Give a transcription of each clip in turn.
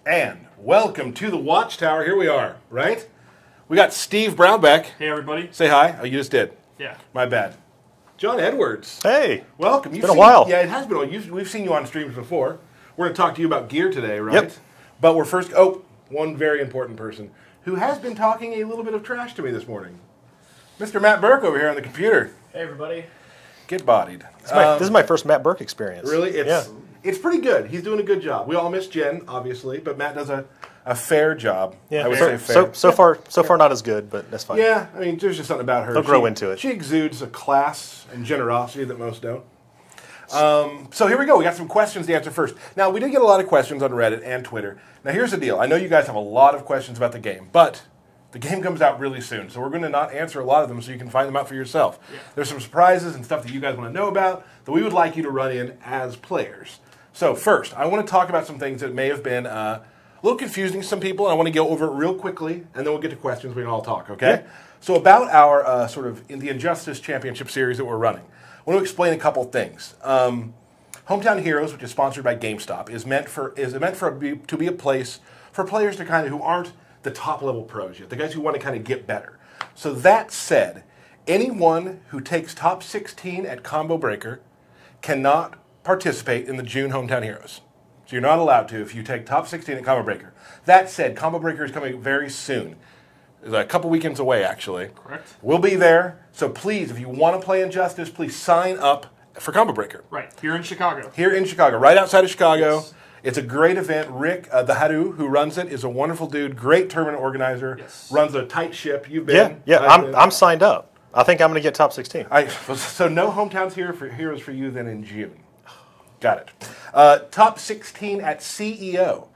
And welcome to the Watchtower. Here we are, right? We got Steve Brownback. Hey, everybody. Say hi. Oh, you just did. Yeah. My bad. John Edwards. Hey. Welcome. It's been a while. Yeah, it has been a while. We've seen you on streams before. We're going to talk to you about gear today, right? Yep. But we're first... Oh, one very important person who has been talking a little bit of trash to me this morning. Mr. Matt Burke over here on the computer. Hey, everybody. Get bodied. This is my first Matt Burke experience. Really? Yeah. It's pretty good. He's doing a good job. We all miss Jen, obviously, but Matt does a fair job. Yeah. I would say fair. So far not as good, but that's fine. Yeah, I mean, there's just something about her. They'll grow into it. She exudes a class and generosity that most don't. So here we go. We got some questions to answer first. Now, we did get a lot of questions on Reddit and Twitter. Now, here's the deal. I know you guys have a lot of questions about the game, but the game comes out really soon, so we're going to not answer a lot of them so you can find them out for yourself. Yeah. There's some surprises and stuff that you guys want to know about that we would like you to run in as players. So first, I want to talk about some things that may have been a little confusing to some people, and I want to go over it real quickly, and then we'll get to questions. We can all talk, okay? Yeah. So about our sort of in the Injustice Championship Series that we're running, I want to explain a couple things. Hometown Heroes, which is sponsored by GameStop, is meant to be a place for players to kind of who aren't the top level pros yet, the guys who want to kind of get better. So that said, anyone who takes top 16 at Combo Breaker cannot participate in the June Hometown Heroes. So you're not allowed to if you take top 16 at Combo Breaker. That said, Combo Breaker is coming very soon. It's a couple weekends away, actually. Correct. We'll be there. So please, if you want to play Injustice, please sign up for Combo Breaker. Right, here in Chicago. Here in Chicago, right outside of Chicago. Yes. It's a great event. Rick, the Haru, who runs it, is a wonderful dude, great tournament organizer, yes. Runs a tight ship. You've been. Yeah, I'm signed up. I think I'm going to get top 16. So no Hometowns Heroes for you then in June. Got it. Top 16 at CEO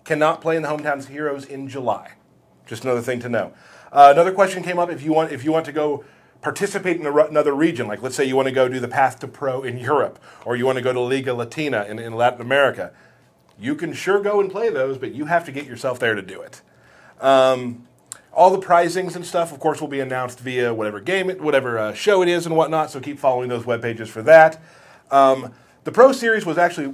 cannot play in the Hometowns Heroes in July. Just another thing to know. Another question came up if you want to go participate in another region, like let's say you want to go do the Path to Pro in Europe, or you want to go to Liga Latina in Latin America. You can sure go and play those, but you have to get yourself there to do it. All the prizings and stuff, of course, will be announced via whatever show it is and whatnot, so keep following those web pages for that. The Pro Series was actually,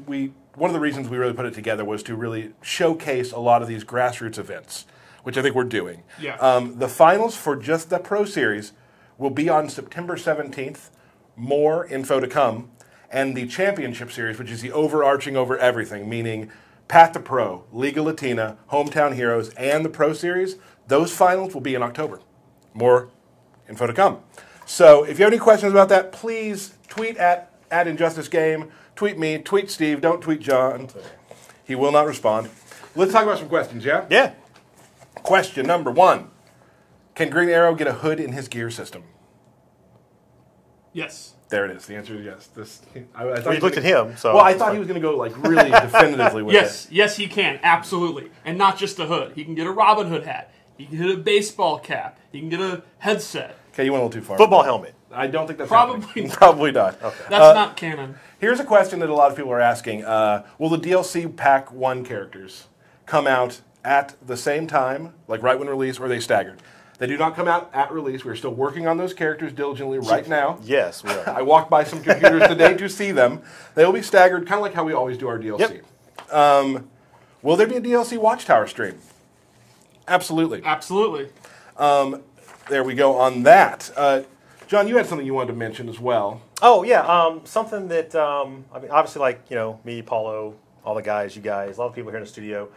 one of the reasons we really put it together was to really showcase a lot of these grassroots events, which I think we're doing. Yeah. The finals for just the Pro Series will be on September 17th. More info to come. And the Championship Series, which is the overarching over everything, meaning Path to Pro, Liga Latina, Hometown Heroes, and the Pro Series, those finals will be in October. More info to come. So if you have any questions about that, please tweet at Injustice Game, tweet me, tweet Steve, don't tweet John. He will not respond. Let's talk about some questions, yeah? Yeah. Question number 1. Can Green Arrow get a hood in his gear system? Yes. There it is. The answer is yes. I thought You looked at him, so... Well, I thought he was going to go like really definitively with it. Yes, he can, absolutely. And not just a hood. He can get a Robin Hood hat. He can get a baseball cap. He can get a headset. Okay, you went a little too far. Football helmet. I don't think that's Probably happening. not. Probably not. Okay. That's not canon. Here's a question that a lot of people are asking. Will the DLC Pack 1 characters come out at the same time, like right when release, or are they staggered? They do not come out at release. We're still working on those characters diligently right now. Yes, we are. I walked by some computers today to see them. They will be staggered, kind of like how we always do our DLC. Yep. Will there be a DLC Watchtower stream? Absolutely. Absolutely. There we go on that. John, you had something you wanted to mention as well. Oh, yeah. Something that, I mean, obviously, like, me, Paulo, all the guys, you guys, a lot of people here in the studio,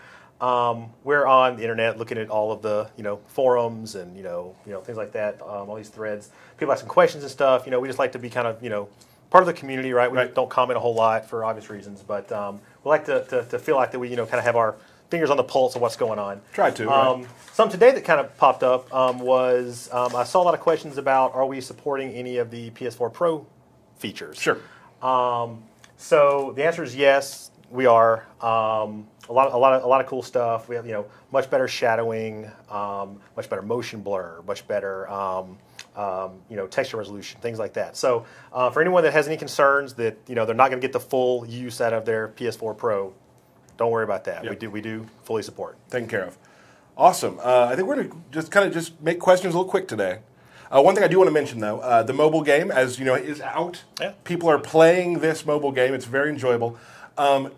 we're on the internet looking at all of the, forums and, things like that, all these threads. People have some questions and stuff. We just like to be kind of, part of the community, right? We don't comment a whole lot for obvious reasons, but we like to feel like that we, kind of have our fingers on the pulse of what's going on. Try to. Right? Something today that kind of popped up was I saw a lot of questions about are we supporting any of the Ps4 Pro features? Sure. So the answer is yes, we are. A lot of cool stuff. We have much better shadowing, much better motion blur, much better texture resolution, things like that. So for anyone that has any concerns that they're not going to get the full use out of their Ps4 Pro, don't worry about that. Yep. We do fully support. Taken care of. Awesome. I think we're going to just make questions a little quick today. One thing I do want to mention, though, the mobile game, as you know, is out. Yeah. People are playing this mobile game. It's very enjoyable.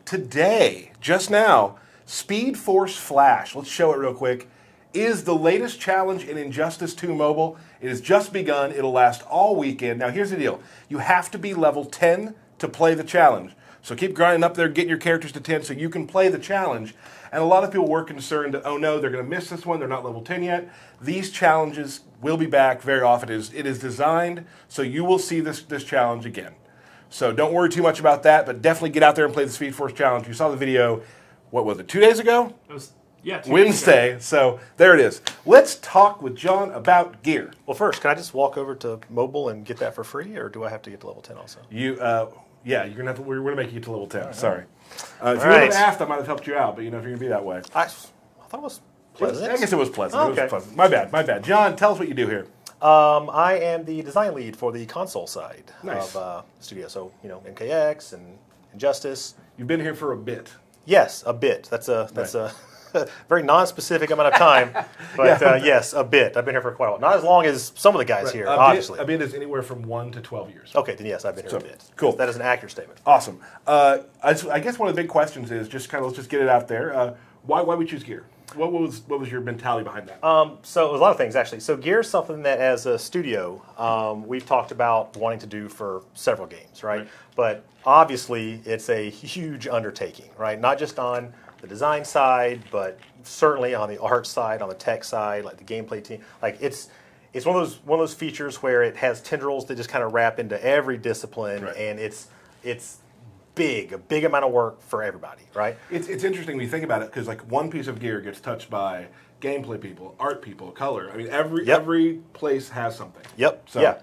Today, just now, Speedforce Flash, let's show it real quick, is the latest challenge in Injustice 2 Mobile. It has just begun. It'll last all weekend. Now, here's the deal. You have to be level 10 to play the challenge. So keep grinding up there, getting your characters to 10 so you can play the challenge. And a lot of people were concerned that, oh no, they're going to miss this one. They're not level 10 yet. These challenges will be back very often. It is designed so you will see this challenge again. So don't worry too much about that, but definitely get out there and play the Speedforce Challenge. You saw the video, what was it, 2 days ago? It was, yeah, 2 Wednesday. days So ago. there it is. Let's talk with John about gear. Well, first, can I just walk over to mobile and get that for free, or do I have to get to level 10 also? Yeah, you're gonna have to. We're gonna make you get to level 10. Right. Sorry. If you would right. have asked, I might have helped you out. But if you're gonna be that way, I thought it was pleasant. I guess it was pleasant. Oh, It okay. was pleasant. My bad. John, tell us what you do here. I am the design lead for the console side Nice. of studio. So MKX and Injustice. You've been here for a bit. Yes, a bit. That's a very non-specific amount of time, but yes, a bit. I've been here for quite a while. Not as long as some of the guys here, obviously. A bit is anywhere from 1 to 12 years. Okay, then yes, I've been here a bit. Cool. That is an accurate statement. Awesome. I guess one of the big questions is just kind of let's just get it out there. Why we choose gear? What was your mentality behind that? So it was a lot of things actually. So gear is something that as a studio we've talked about wanting to do for several games, right? But obviously it's a huge undertaking, right? Not just on the design side, but certainly on the art side, on the tech side, like the gameplay team. Like it's one of those features where it has tendrils that just kind of wrap into every discipline, Right. and it's a big amount of work for everybody, right? It's interesting when you think about it because like one piece of gear gets touched by gameplay people, art people, color. I mean every place has something. Yep. So. Yeah.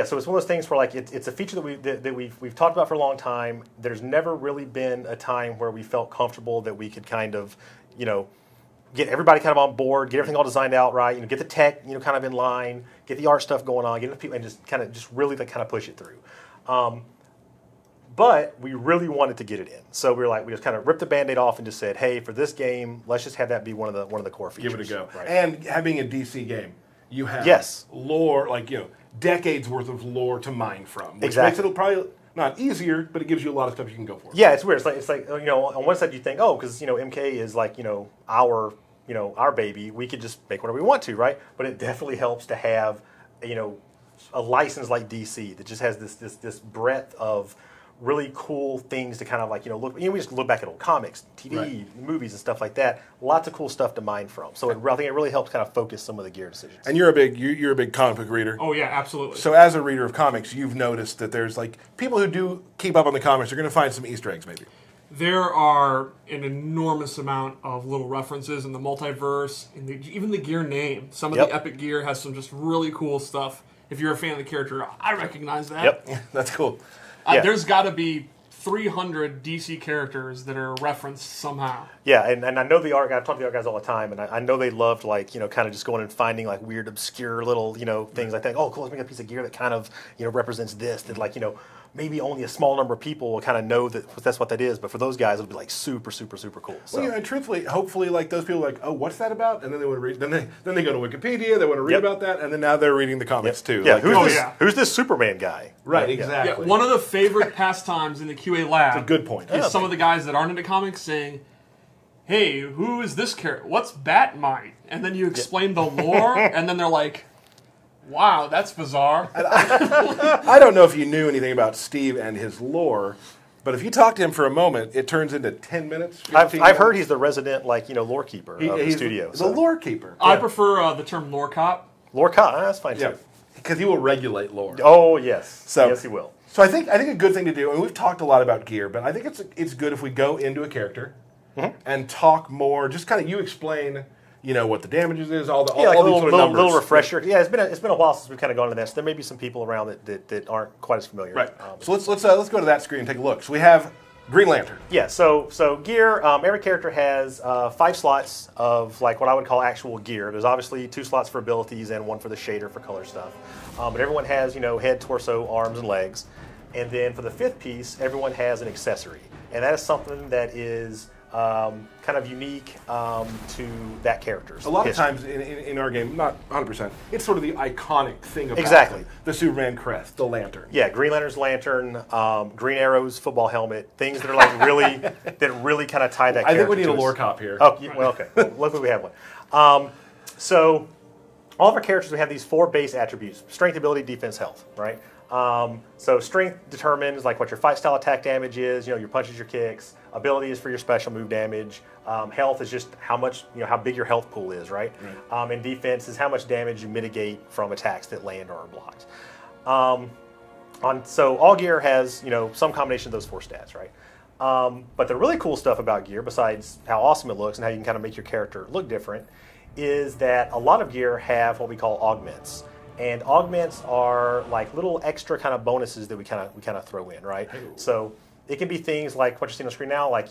So it's one of those things where like it's a feature that we've talked about for a long time. There's never really been a time where we felt comfortable that we could kind of, get everybody kind of on board, get everything all designed out right, get the tech, kind of in line, get the art stuff going on, get the people, and just really like kind of push it through. But we really wanted to get it in, so we just kind of ripped the Band-Aid off and just said, hey, for this game, let's just have that be one of the core features. Give it a go. Right. And having a DC game, you have lore, decades worth of lore to mine from. Which makes it probably not easier, but it gives you a lot of stuff you can go for. Yeah, it's weird. It's like on one side you think, oh, because MK is like our baby, we could just make whatever we want to, right? But it definitely helps to have a license like DC that just has this breadth of really cool things to kind of look. We just look back at old comics, TV, movies, and stuff like that. Lots of cool stuff to mine from. So I think it really helps kind of focus some of the gear decisions. And you're a big comic book reader. Oh yeah, absolutely. So as a reader of comics, you've noticed that there's people who do keep up on the comics are going to find some Easter eggs, maybe. There are an enormous amount of little references in the multiverse, and even the gear name. Some of the epic gear has some just really cool stuff. If you're a fan of the character, I recognize that. Yep, that's cool. There's got to be 300 DC characters that are referenced somehow. Yeah, and I know the art guys. I talk to the art guys all the time, and I know they loved kind of just going and finding weird, obscure little things. I think, oh, cool, let's make a piece of gear that kind of represents this. That maybe only a small number of people will kind of know that's what that is. But for those guys, it'll be super, super, super cool. So. Well, and truthfully, hopefully, those people are oh, what's that about? And then they want to read. Then they go to Wikipedia. They want to read about that, and then now they're reading the comics too. Yeah, who's this Superman guy? Right, exactly. Yeah, one of the favorite pastimes in the QA lab. That's a good point. Is some of the guys that aren't into comics saying, "Hey, who is this character? What's Batmite?" And then you explain the lore, and then they're like, "Wow, that's bizarre." I don't know if you knew anything about Steve and his lore, but if you talk to him for a moment, it turns into 10 minutes. I've heard he's the resident lore keeper of the studio. The lore keeper. I prefer the term lore cop. Lore cop, that's fine too. Because he will regulate lore. Oh yes, yes he will. So I think a good thing to do, and we've talked a lot about gear, but I think it's good if we go into a character and talk more. Just kind of you explain, what the damages is, all these sort of numbers. Little refresher. Yeah, it's been a while since we've kind of gone into this. There may be some people around that aren't quite as familiar. Right. So let's go to that screen and take a look. So we have Green Lantern. Yeah. So gear. Every character has 5 slots of what I would call actual gear. There's obviously 2 slots for abilities and 1 for the shader for color stuff. But everyone has head, torso, arms, and legs. And then for the 5th piece, everyone has an accessory, and that is something that is kind of unique to that character's A lot history. of times in our game, not 100%, it's sort of the iconic thing about Exactly. the Superman crest, the lantern. Yeah, Green Lantern's lantern, Green Arrow's football helmet, things that are like really that really kind of tie that. I think we character need to a us. lore cop here. Oh, well, okay. Well, luckily we have one. So all of our characters, we have these 4 base attributes: strength, ability, defense, health. Right. So strength determines like what your fight style attack damage is. You know, your punches, your kicks. Ability is for your special move damage. Health is just how much, how big your health pool is, right? And defense is how much damage you mitigate from attacks that land or are blocked. So all gear has, some combination of those 4 stats, right? But the really cool stuff about gear, besides how awesome it looks and how you can kind of make your character look different, is that a lot of gear have what we call augments. And augments are like little extra kind of bonuses that we kind of throw in, right? So it can be things like what you see on the screen now, like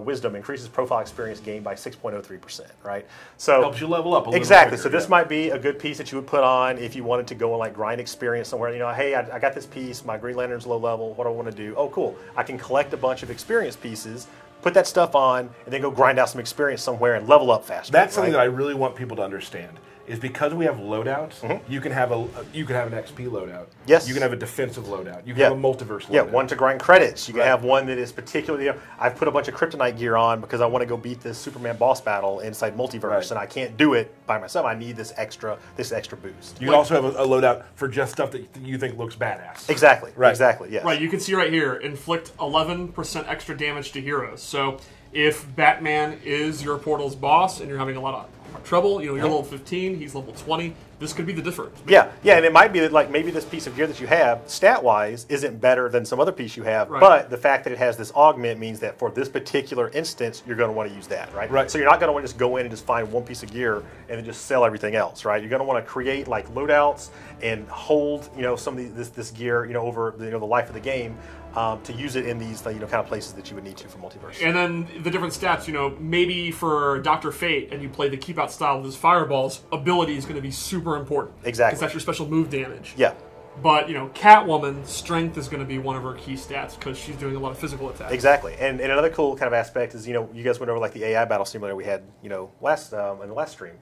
wisdom increases profile experience gained by 6.03%, right? So helps you level up a little exactly. quicker, So this might be a good piece that you would put on if you wanted to go and like grind experience somewhere. Hey, I got this piece. My Green Lantern's low level. What do I want to do? Oh, cool. I can collect a bunch of experience pieces, put that stuff on, and then go grind out some experience somewhere and level up faster. That's something that I really want people to understand. Is because we have loadouts, you can have an XP loadout. Yes. You can have a defensive loadout. You can have a multiverse loadout. Yeah, one to grind credits. You can have one that is particularly. I've put a bunch of kryptonite gear on because I want to go beat this Superman boss battle inside multiverse, and I can't do it by myself. I need this extra boost. You can also have a loadout for just stuff that you think looks badass. Exactly. Right. Exactly. Yes. Right. You can see right here, inflict 11% extra damage to heroes. So if Batman is your portal's boss and you're having a lot of trouble, you're level 15, he's level 20, this could be the difference. Yeah, and it might be that like maybe this piece of gear that you have, stat-wise, isn't better than some other piece you have, but the fact that it has this augment means that for this particular instance, you're going to want to use that, right? Right. So you're not going to want to just go in and just find one piece of gear and then just sell everything else, right? You're going to want to create like loadouts and hold, some of this gear, over the life of the game. To use it in these kind of places that you would need to for multiverse. And then the different stats, maybe for Dr. Fate and you play the keep out style with his fireballs, ability is going to be super important. Exactly. Because that's your special move damage. Yeah. But, Catwoman, strength is going to be one of her key stats because she's doing a lot of physical attacks. Exactly. And another cool kind of aspect is, you guys went over like the AI battle simulator we had, in the last stream.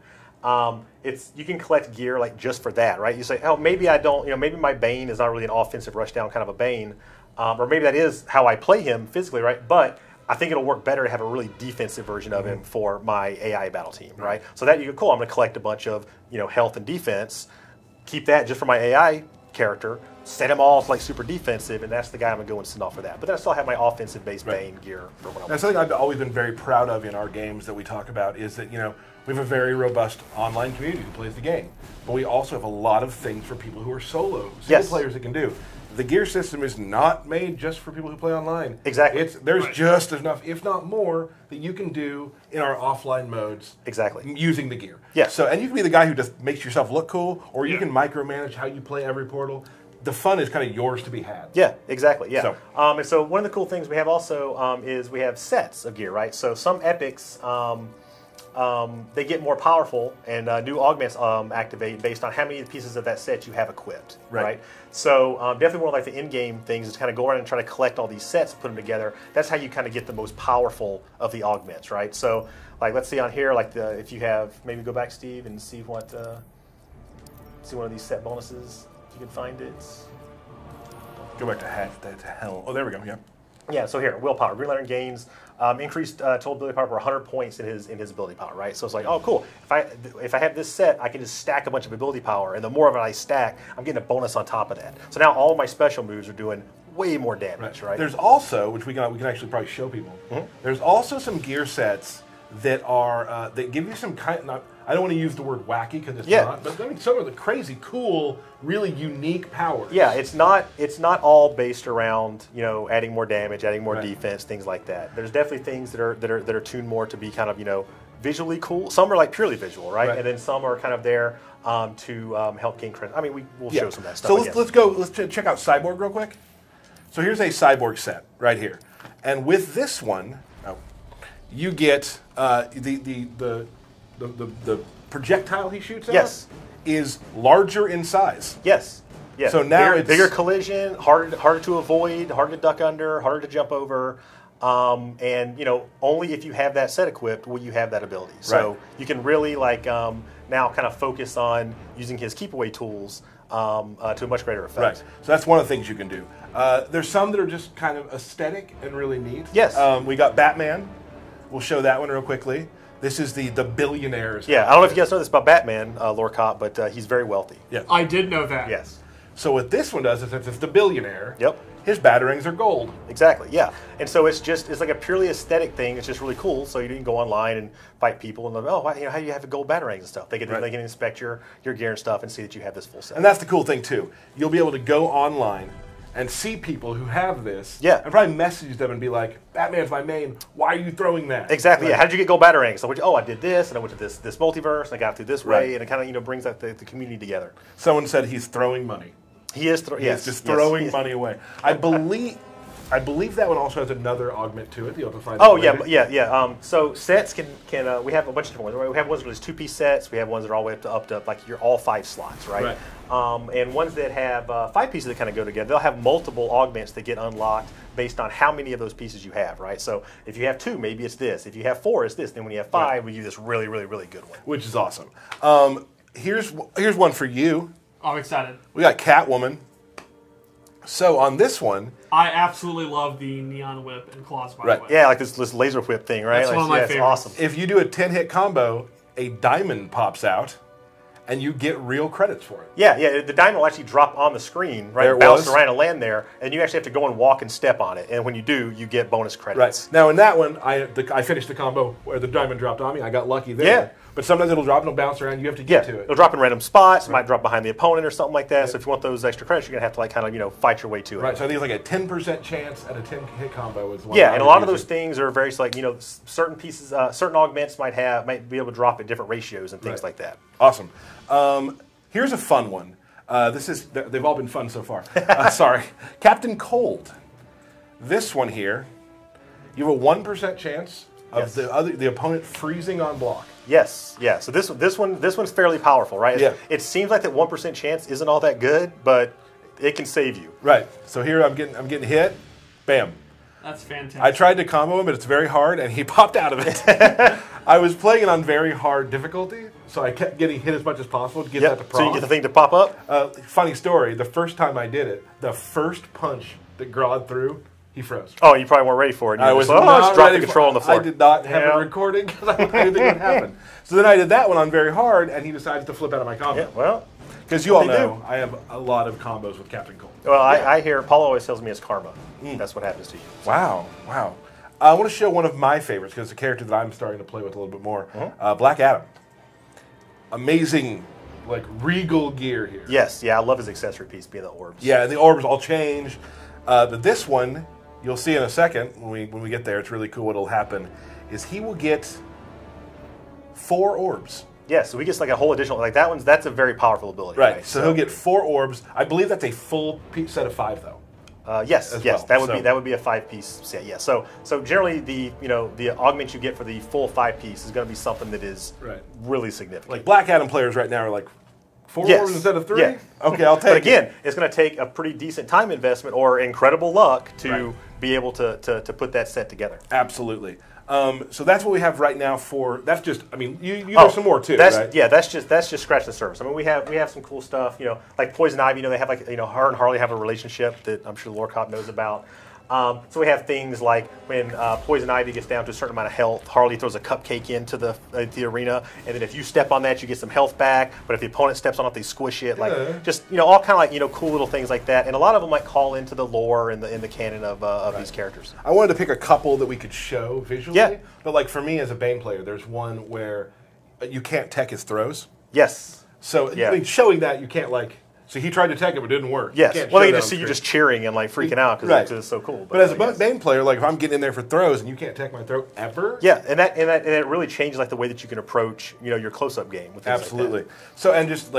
You can collect gear like just for that, right? You say, oh, maybe I don't, maybe my Bane is not really an offensive rushdown kind of a Bane. Or maybe that is how I play him physically, right? But I think it'll work better to have a really defensive version of him for my AI battle team, right? So that you go, cool, I'm going to collect a bunch of, health and defense, keep that just for my AI character, set him off like super defensive, and that's the guy I'm going to go and send off for that. But then I still have my offensive-based Bane gear for when I want. That's something I've always been very proud of in our games that we talk about is that, we have a very robust online community who plays the game. But we also have a lot of things for people who are single players that can do. The gear system is not made just for people who play online. Exactly. There's just enough, if not more, that you can do in our offline modes. Exactly. Using the gear. Yeah. So, and you can be the guy who just makes yourself look cool, or you can micromanage how you play every portal. The fun is kind of yours to be had. Yeah, exactly. Yeah. So, and so one of the cool things we have also is we have sets of gear, right? So some epics. They get more powerful, and new augments activate based on how many pieces of that set you have equipped, right? So definitely one of like the in-game things is kind of go around and try to collect all these sets, put them together. That's how you kind of get the most powerful of the augments, right? So like let's see on here, like if you have, maybe go back, Steve, and see what see one of these set bonuses if you can find it. Go back to hell. Oh, there we go. Yeah. Yeah, so here, willpower. Green Lantern gains increased total ability power for 100 points in his ability power, right? So it's like, oh, cool. If I have this set, I can just stack a bunch of ability power, and the more of it I stack, I'm getting a bonus on top of that. So now all of my special moves are doing way more damage, right? There's also, which we can actually probably show people. There's also some gear sets that are that give you some kind. I don't want to use the word wacky because it's not, but I mean some of the crazy, cool, really unique powers. Yeah, it's not all based around adding more damage, adding more defense, things like that. There's definitely things that are tuned more to be kind of visually cool. Some are like purely visual, right? And then some are kind of there to help gain credit. I mean, we'll show some of that stuff. So let's check out Cyborg real quick. So here's a Cyborg set right here, and with this one, you get the projectile he shoots at is larger in size. Yes. So now it's bigger collision, harder to avoid, harder to duck under, harder to jump over. And only if you have that set equipped will you have that ability. So you can really now kind of focus on using his keep away tools to a much greater effect. Right. So that's one of the things you can do. There's some that are just kind of aesthetic and really neat. Yes. We got Batman. We'll show that one real quickly. This is the billionaires. Yeah, I don't know if you guys know this about Batman, Lore Cop, but he's very wealthy. Yeah. I did know that. Yes. So what this one does is, if it's the billionaire, Yep. his batarangs are gold. Exactly, yeah. And so it's like a purely aesthetic thing. It's just really cool. So you can go online and fight people and how do you have gold batarangs and stuff? They can inspect your gear and stuff and see that you have this full set. And that's the cool thing too. You'll be able to go online and see people who have this. Yeah. And probably message them and be like, Batman's my main. Why are you throwing that? Exactly. Yeah. How did you get gold batarangs? So I did this, and I went to this multiverse, and I got through this way, Right. and it kind of brings the community together. Someone said he's throwing money. He is. He's just throwing money away. I believe that one also has another augment to it. You'll have to find. Oh out later. yeah. So sets can we have a bunch of different ones. We have ones where there's 2-piece sets. We have ones that are all the way up to like your all 5 slots, right? And ones that have 5 pieces that kind of go together. They'll have multiple augments that get unlocked based on how many of those pieces you have, right? So if you have 2, maybe it's this. If you have 4, it's this. Then when you have 5, we give you this really, really, really good one. Which is awesome. Here's one for you. I'm excited. We got Catwoman. So on this one, I absolutely love the neon whip and claws, by the way. Yeah, like this laser whip thing, right? That's one of my favorites. It's awesome. if you do a 10-hit combo, a diamond pops out, and you get real credits for it. Yeah. The diamond will actually drop on the screen, right? There it Bounce was. around and land there, and you actually have to go and walk and step on it. And when you do, you get bonus credits. Right. Now in that one, I finished the combo where the diamond dropped on me. I got lucky there. Yeah. But sometimes it'll drop and it'll bounce around. You have to get to it. It'll drop in random spots. It might drop behind the opponent or something like that. So if you want those extra credits, you're gonna have to kind of fight your way to it. Right. So I think it's like a 10% chance at a 10-hit combo is one. Yeah, and a lot of those things are very certain pieces, certain augments might be able to drop at different ratios and things like that. Awesome. Here's a fun one. They've all been fun so far. Sorry, Captain Cold. This one here, you have a 1% chance of the opponent freezing on block. Yes, yeah. So this one's fairly powerful, right? Yeah. It seems like that 1% chance isn't all that good, but it can save you. Right. So here I'm getting hit. Bam. That's fantastic. I tried to combo him, but it's very hard, and he popped out of it. I was playing it on very hard difficulty, so I kept getting hit as much as possible to get that to prompt. So you get the thing to pop up? Funny story, the first time I did it, the first punch that Grodd threw, he froze. Oh, you probably weren't ready for it. I was just not drop ready the control on the floor. I did not have a recording because I didn't think it would happen. So then I did that one on very hard, and he decided to flip out of my combo. Yeah, well, because you all know I have a lot of combos with Captain Cold. Well, I hear Paulo always tells me it's karma. That's what happens to you. Wow. I want to show one of my favorites because it's a character that I'm starting to play with a little bit more. Black Adam. Amazing, regal gear here. Yes, yeah, I love his accessory piece being the orbs. Yeah, and the orbs all change. But this one, you'll see in a second when we get there. It's really cool. What'll happen is he will get 4 orbs. Yeah, so he gets a whole additional that's a very powerful ability. Right. So he'll get 4 orbs. I believe that's a full set of 5 though. Yes, well. that would be a 5-piece set. Yeah. So generally the augment you get for the full 5-piece is going to be something that is really significant. Like Black Adam players right now are 4 orbs instead of 3. Yeah. Okay, I'll take it. But again, it's going to take a pretty decent time investment or incredible luck to be able to put that set together. Absolutely. So that's what we have right now for. That's just. I mean, you have some more too, right? Yeah, that's just scratching the surface. I mean, we have some cool stuff. Like Poison Ivy. They have her and Harley have a relationship that I'm sure Lore Cop knows about. So we have things like when Poison Ivy gets down to a certain amount of health, Harley throws a cupcake into the arena, and then if you step on that, you get some health back. But if the opponent steps on it, they squish it. Just all kind of cool little things like that. And a lot of them might call into the lore and the canon of these characters. I wanted to pick a couple that we could show visually. Yeah. But for me as a Bane player, there's one where you can't tech his throws. Yes. So I mean, showing that you can't So he tried to tech it, but it didn't work. Yes. Well, they can just see you just cheering and freaking out because it's so cool. But as a Bane player, if I'm getting in there for throws and you can't tech my throw ever. Yeah, and it really changes the way that you can approach your close-up game with things absolutely. Like that. So and just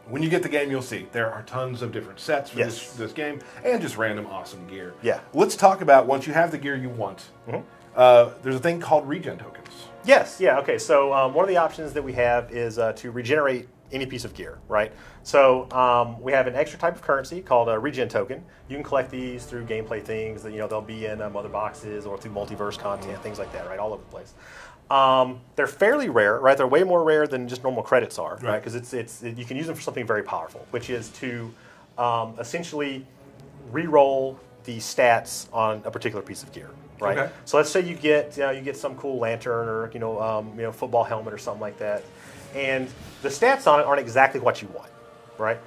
when you get the game, you'll see there are tons of different sets for this game and just random awesome gear. Yeah. Let's talk about once you have the gear you want. There's a thing called Regent Tokens. Yes. Yeah. Okay. So one of the options that we have is to regenerate any piece of gear, right? So we have an extra type of currency called a Regent Token. You can collect these through gameplay things that they'll be in other boxes or through multiverse content, things like that, right? All over the place. They're fairly rare, right? They're way more rare than just normal credits are, right? Because you can use them for something very powerful, which is to essentially re-roll the stats on a particular piece of gear, right? Okay. So let's say you get some cool lantern or football helmet or something like that, and the stats on it aren't exactly what you want, right?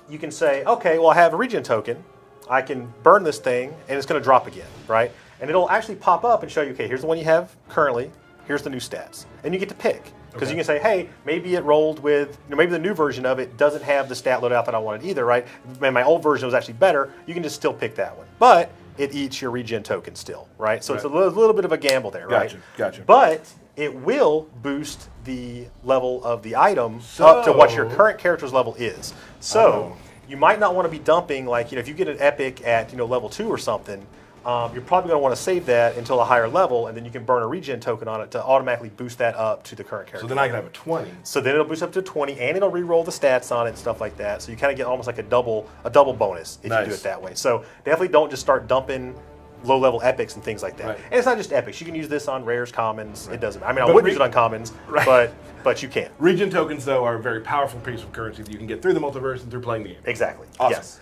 You can say, okay, well I have a Regent token, I can burn this thing and it's going to drop again, right? And it'll actually pop up and show you, okay, here's the one you have currently, here's the new stats, and you get to pick. Because you can say, hey, maybe it rolled with, maybe the new version of it doesn't have the stat loadout that I wanted either, right? And my old version was actually better. You can just still pick that one. But it eats your Regent token still, right? So it's a little bit of a gamble there, right? Gotcha. But it will boost the level of the item up to what your current character's level is. So you might not want to be dumping, like, if you get an epic at, level 2 or something, you're probably going to want to save that until a higher level, and then you can burn a Regen token on it to automatically boost that up to the current character. So then I can have a 20. So then it'll boost up to 20, and it'll re-roll the stats on it and stuff like that. So you kind of get almost like a double bonus if you do it that way. So definitely don't just start dumping low-level epics and things like that. And it's not just epics. You can use this on rares, commons. It doesn't. I mean, I would use it on commons, but you can't. Regent tokens, though, are a very powerful piece of currency that you can get through the multiverse and through playing the game. Exactly. Awesome. Yes.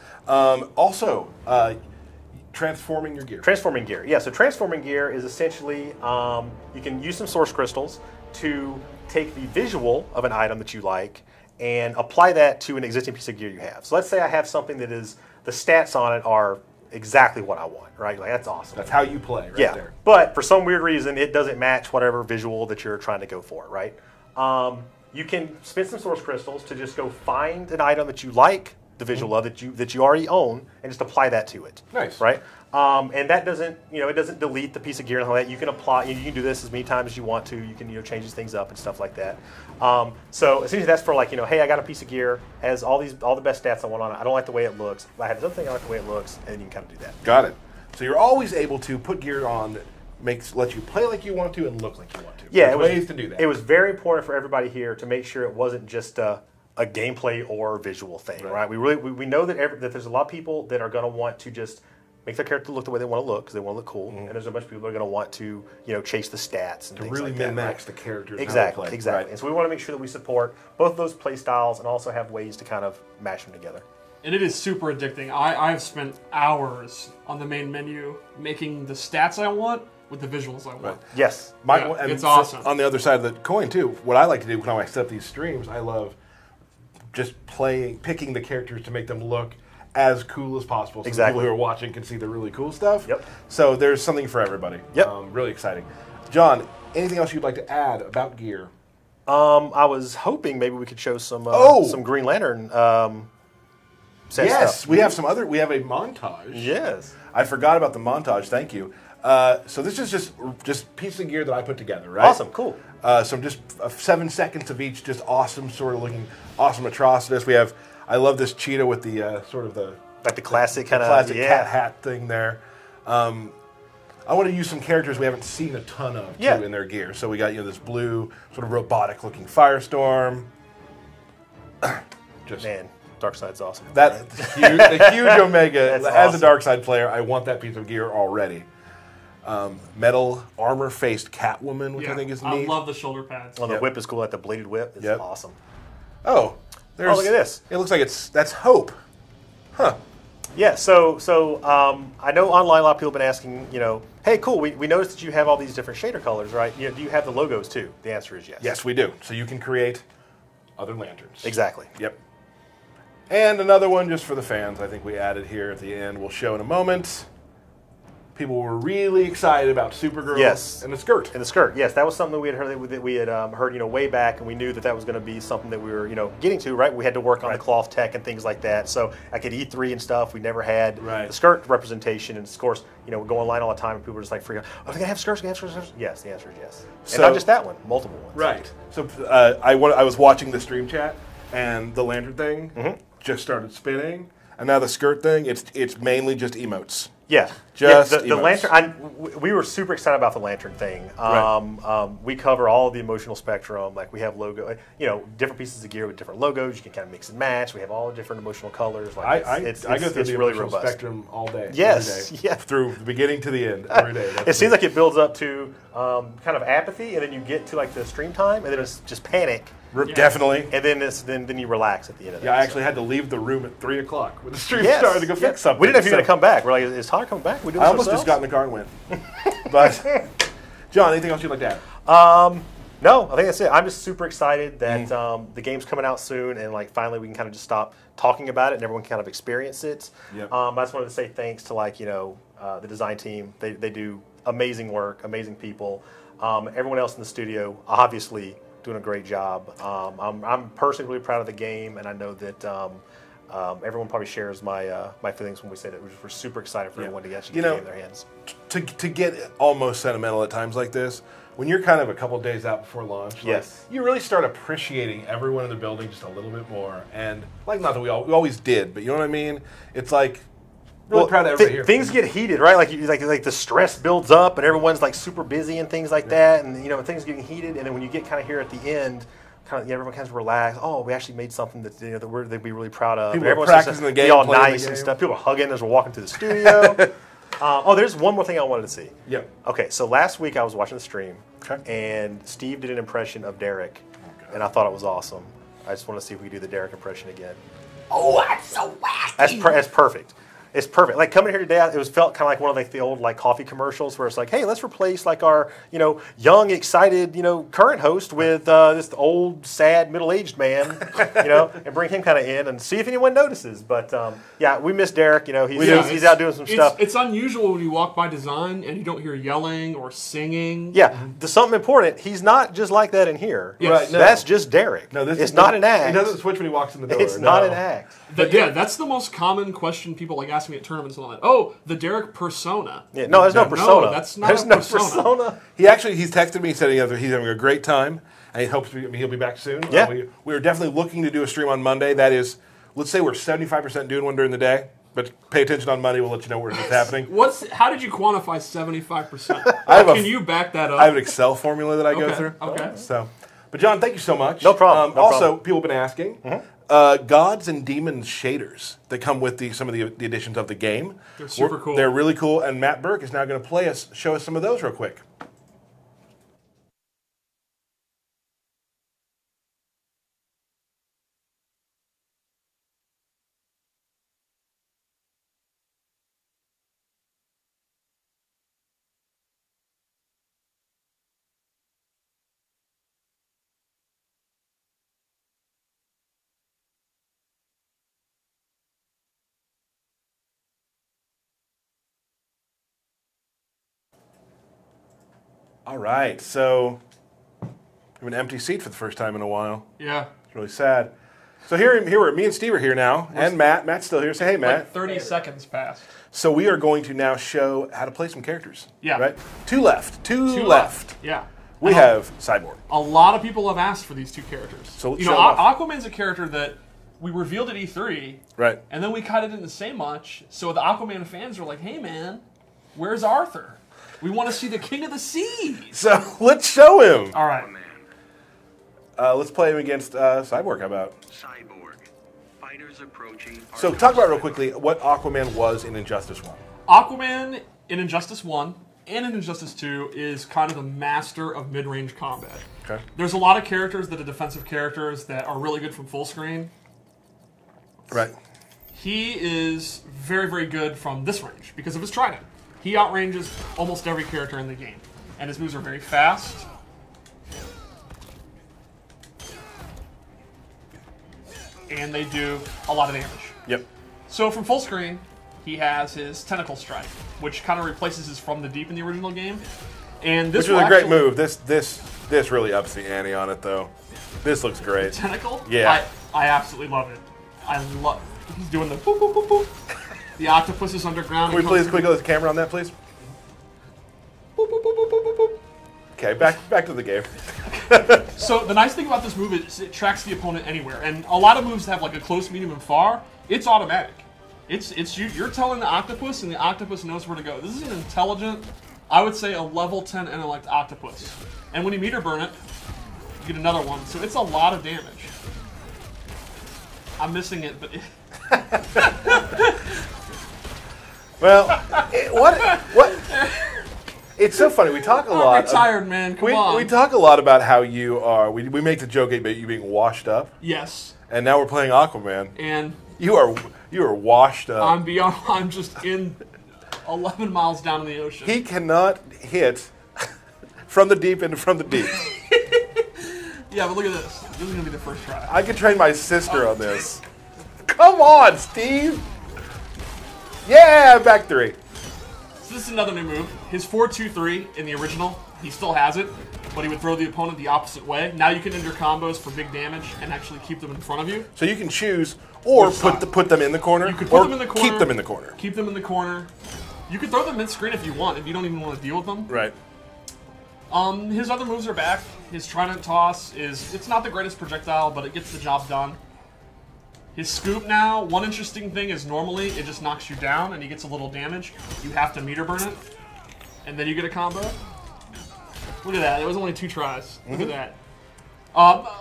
Also, transforming your gear. Transforming gear. Yeah, so transforming gear is essentially, you can use some source crystals to take the visual of an item that you like and apply that to an existing piece of gear you have. So let's say I have something that is, the stats on it are exactly what I want, right? Like, that's awesome. That's how you play, right there. But for some weird reason, it doesn't match whatever visual that you're trying to go for, right? You can spend some source crystals to just go find an item that you like the visual of that you already own, and just apply that to it. Nice, right? And that doesn't, it doesn't delete the piece of gear and all that. You can apply, you can do this as many times as you want to. You can, change these things up and stuff like that. So essentially, that's for like, hey, I got a piece of gear, has all the best stats I want on it. I don't like the way it looks. I have this other thing I like the way it looks, and then you can kind of do that. Got it. So you're always able to put gear on that lets you play like you want to and look like you want to. Yeah, there's ways to do that. It was very important for everybody here to make sure it wasn't just a gameplay or visual thing, right? We know that there's a lot of people that are going to want to just make their character look the way they want to look because they want to look cool, and there's a bunch of people that are going to want to chase the stats and to things really like that, min-max the characters. Exactly. And so we want to make sure that we support both those play styles and also have ways to kind of mash them together. And it is super addicting. I've spent hours on the main menu making the stats I want with the visuals I want. Yes. It's awesome. On the other side of the coin, too, what I like to do when I set up these streams, I love just picking the characters to make them look as cool as possible. So people who are watching can see the really cool stuff. Yep. So there's something for everybody. Yep. Really exciting. John, anything else you'd like to add about gear? I was hoping maybe we could show some Green Lantern yes, stuff. we have some other. We have a montage. Yes. I forgot about the montage. Thank you. So this is just piece of gear that I put together, right? Awesome, cool. So just 7 seconds of each, just awesome, sort of looking awesome atrocitus. We have, I love this cheetah with the sort of the like the classic kind of classic cat hat thing there. I want to use some characters we haven't seen a ton of too in their gear. So we got this blue sort of robotic looking Firestorm. Man. Darkseid's awesome. That the huge Omega. As awesome. A Darkseid player, I want that piece of gear already. Metal armor-faced Catwoman, which I think is neat. I love the shoulder pads. Oh, the whip is cool. Like the bladed whip is awesome. Oh, look at this. It looks like that's Hope. Huh. Yeah. So I know online a lot of people have been asking, hey, cool. We noticed that you have all these different shader colors, right? Do you have the logos too? The answer is yes. Yes, we do. So you can create other lanterns. Exactly. Yep. And another one just for the fans, I think we added here at the end. We'll show in a moment. People were really excited about Supergirl and the skirt. And the skirt, yes. That was something that we had heard, way back, and we knew that was going to be something that we were, getting to, right? We had to work on the cloth tech and things like that. So like at E3 and stuff, we never had the skirt representation. And of course, we go online all the time, and people were just like freaking out, are they going to have skirts? Yes, the answer is yes. So, and not just that one, multiple ones. Right. So I was watching the stream chat, and the lantern thing just started spinning. And now the skirt thing, it's mainly just emotes. Yeah, Just the emotes. lantern. We were super excited about the lantern thing. We cover all of the emotional spectrum. Like we have logo, different pieces of gear with different logos. You can kind of mix and match. We have all different emotional colors. Like I go through the really emotional robust. spectrum all day. Yes, every day, yeah. through the beginning to the end every day. It seems like it builds up to kind of apathy, and then you get to like the stream time, and then it's just panic. Definitely. And then you relax at the end of that. Yeah, I actually had to leave the room at 3 o'clock when the stream Yes, started to go fix something. We didn't know if you were going to come back. We're like, is Tyler coming back? We do I this almost just got in the car and went. But, John, anything else you'd like to add? No, I think that's it. I'm just super excited that the game's coming out soon, and like finally we can kind of just stop talking about it and everyone can kind of experience it. Yep. I just wanted to say thanks to the design team. They do amazing work, amazing people. Everyone else in the studio, obviously, doing a great job. I'm personally really proud of the game, and I know that everyone probably shares my feelings when we say that we're super excited for everyone to actually get the game in their hands. To get almost sentimental at times like this, when you're kind of a couple days out before launch, you really start appreciating everyone in the building just a little bit more. And not that we always did, but you know what I mean? It's like really proud of everybody here. Things get heated, right? Like the stress builds up, and everyone's like super busy and things like that, and things getting heated. And then when you get kind of here at the end, everyone kind of relaxed. Oh, we actually made something that they'd be really proud of. People are practicing the game, all playing nice the and game. stuff. People are hugging as we're walking through the studio. There's one more thing I wanted to see. Yeah. Okay, so last week I was watching the stream, and Steve did an impression of Derek, and I thought it was awesome. I just want to see if we can do the Derek impression again. Oh, that's so wacky. That's perfect. It's perfect. Like coming here today, felt kind of like one of the old coffee commercials where it's like, hey, let's replace our young, excited current host with this old, sad, middle-aged man, and bring him kind of in and see if anyone notices. But we miss Derek. He's out doing some stuff. It's unusual when you walk by design and you don't hear yelling or singing. Yeah, there's something important. He's not just like that in here. Yes. Right, no. That's just Derek. No, it's not an act. He doesn't switch when he walks in the door. It's not an act. That's the most common question people ask me at tournaments and all that. Oh, the Derek persona. Yeah, no, there's no persona. No, that's not There's a no persona. He's texted me, said he's having a great time, and he hopes he'll be back soon. Yeah. We are definitely looking to do a stream on Monday. That is, let's say we're 75% doing one during the day, but pay attention on Monday. We'll let you know where it's happening. How did you quantify 75%? Can you back that up? I have an Excel formula that I go through. Okay. But John, thank you so much. No problem. Also, people have been asking. Gods and Demons shaders that come with some of the editions of the game. They're super cool. They're really cool, and Matt Burke is now going to show us some of those real quick. All right, so we have an empty seat for the first time in a while. Yeah. It's really sad. So here me and Steve are here now, and Matt. Matt's still here. Say hey, Matt. Like 30 seconds passed. So we are going to now show how to play some characters. Yeah. Right? Two left. Yeah. We have Cyborg. A lot of people have asked for these two characters. So let's show them off. Aquaman's a character that we revealed at E3. Right. And then we cut it didn't say much. So the Aquaman fans were like, hey, man, where's Arthur? We want to see the King of the Seas. So let's show him. All right. Let's play him against Cyborg. How about? Cyborg. Fighters approaching. So talk about real quickly what Aquaman was in Injustice 1. Aquaman in Injustice 1 and in Injustice 2 is kind of the master of mid-range combat. Okay. There's a lot of characters that are defensive characters that are really good from full screen. Right. He is very, very good from this range because of his trident. He outranges almost every character in the game. And his moves are very fast. And they do a lot of damage. Yep. So from full screen, he has his Tentacle Strike, which kind of replaces his From the Deep in the original game. And this Which was a great move. This really ups the ante on it, though. This looks great. Tentacle? Yeah. I absolutely love it. He's doing the boop, boop, boop, boop. The octopus is underground. Can we please quickly get the camera on that, please? Boop, boop, boop, boop, boop, boop, boop. Okay, back to the game. So the nice thing about this move is it tracks the opponent anywhere. And a lot of moves have like a close, medium, and far. It's automatic. You're telling the octopus, and the octopus knows where to go. This is an intelligent, I would say, a level 10 intellect octopus. And when you meter burn it, you get another one. So it's a lot of damage. I'm missing it, but. Well, what? It's so funny. We talk a lot. I'm retired, man. Come on. We talk a lot about how you are. We make the joke about you being washed up. Yes. And now we're playing Aquaman. And you are washed up. I'm just in 11 miles down in the ocean. He cannot hit from the deep into from the deep. Yeah, but look at this. This is gonna be the first try. I could train my sister on this. Come on, Steve. Yeah, back 3. So this is another new move. His 4-2-3 in the original, he still has it, but he would throw the opponent the opposite way. Now you can enter combos for big damage and actually keep them in front of you. So you can choose or put them in the corner. You could put them in the corner. Keep them in the corner. Keep them in the corner. You could throw them mid-screen if you want, if you don't even want to deal with them. Right. His other moves are back. His Trident Toss it's not the greatest projectile, but it gets the job done. His Scoop now, one interesting thing is normally it just knocks you down and he gets a little damage. You have to meter burn it, and then you get a combo. Look at that. It was only 2 tries. Look at that.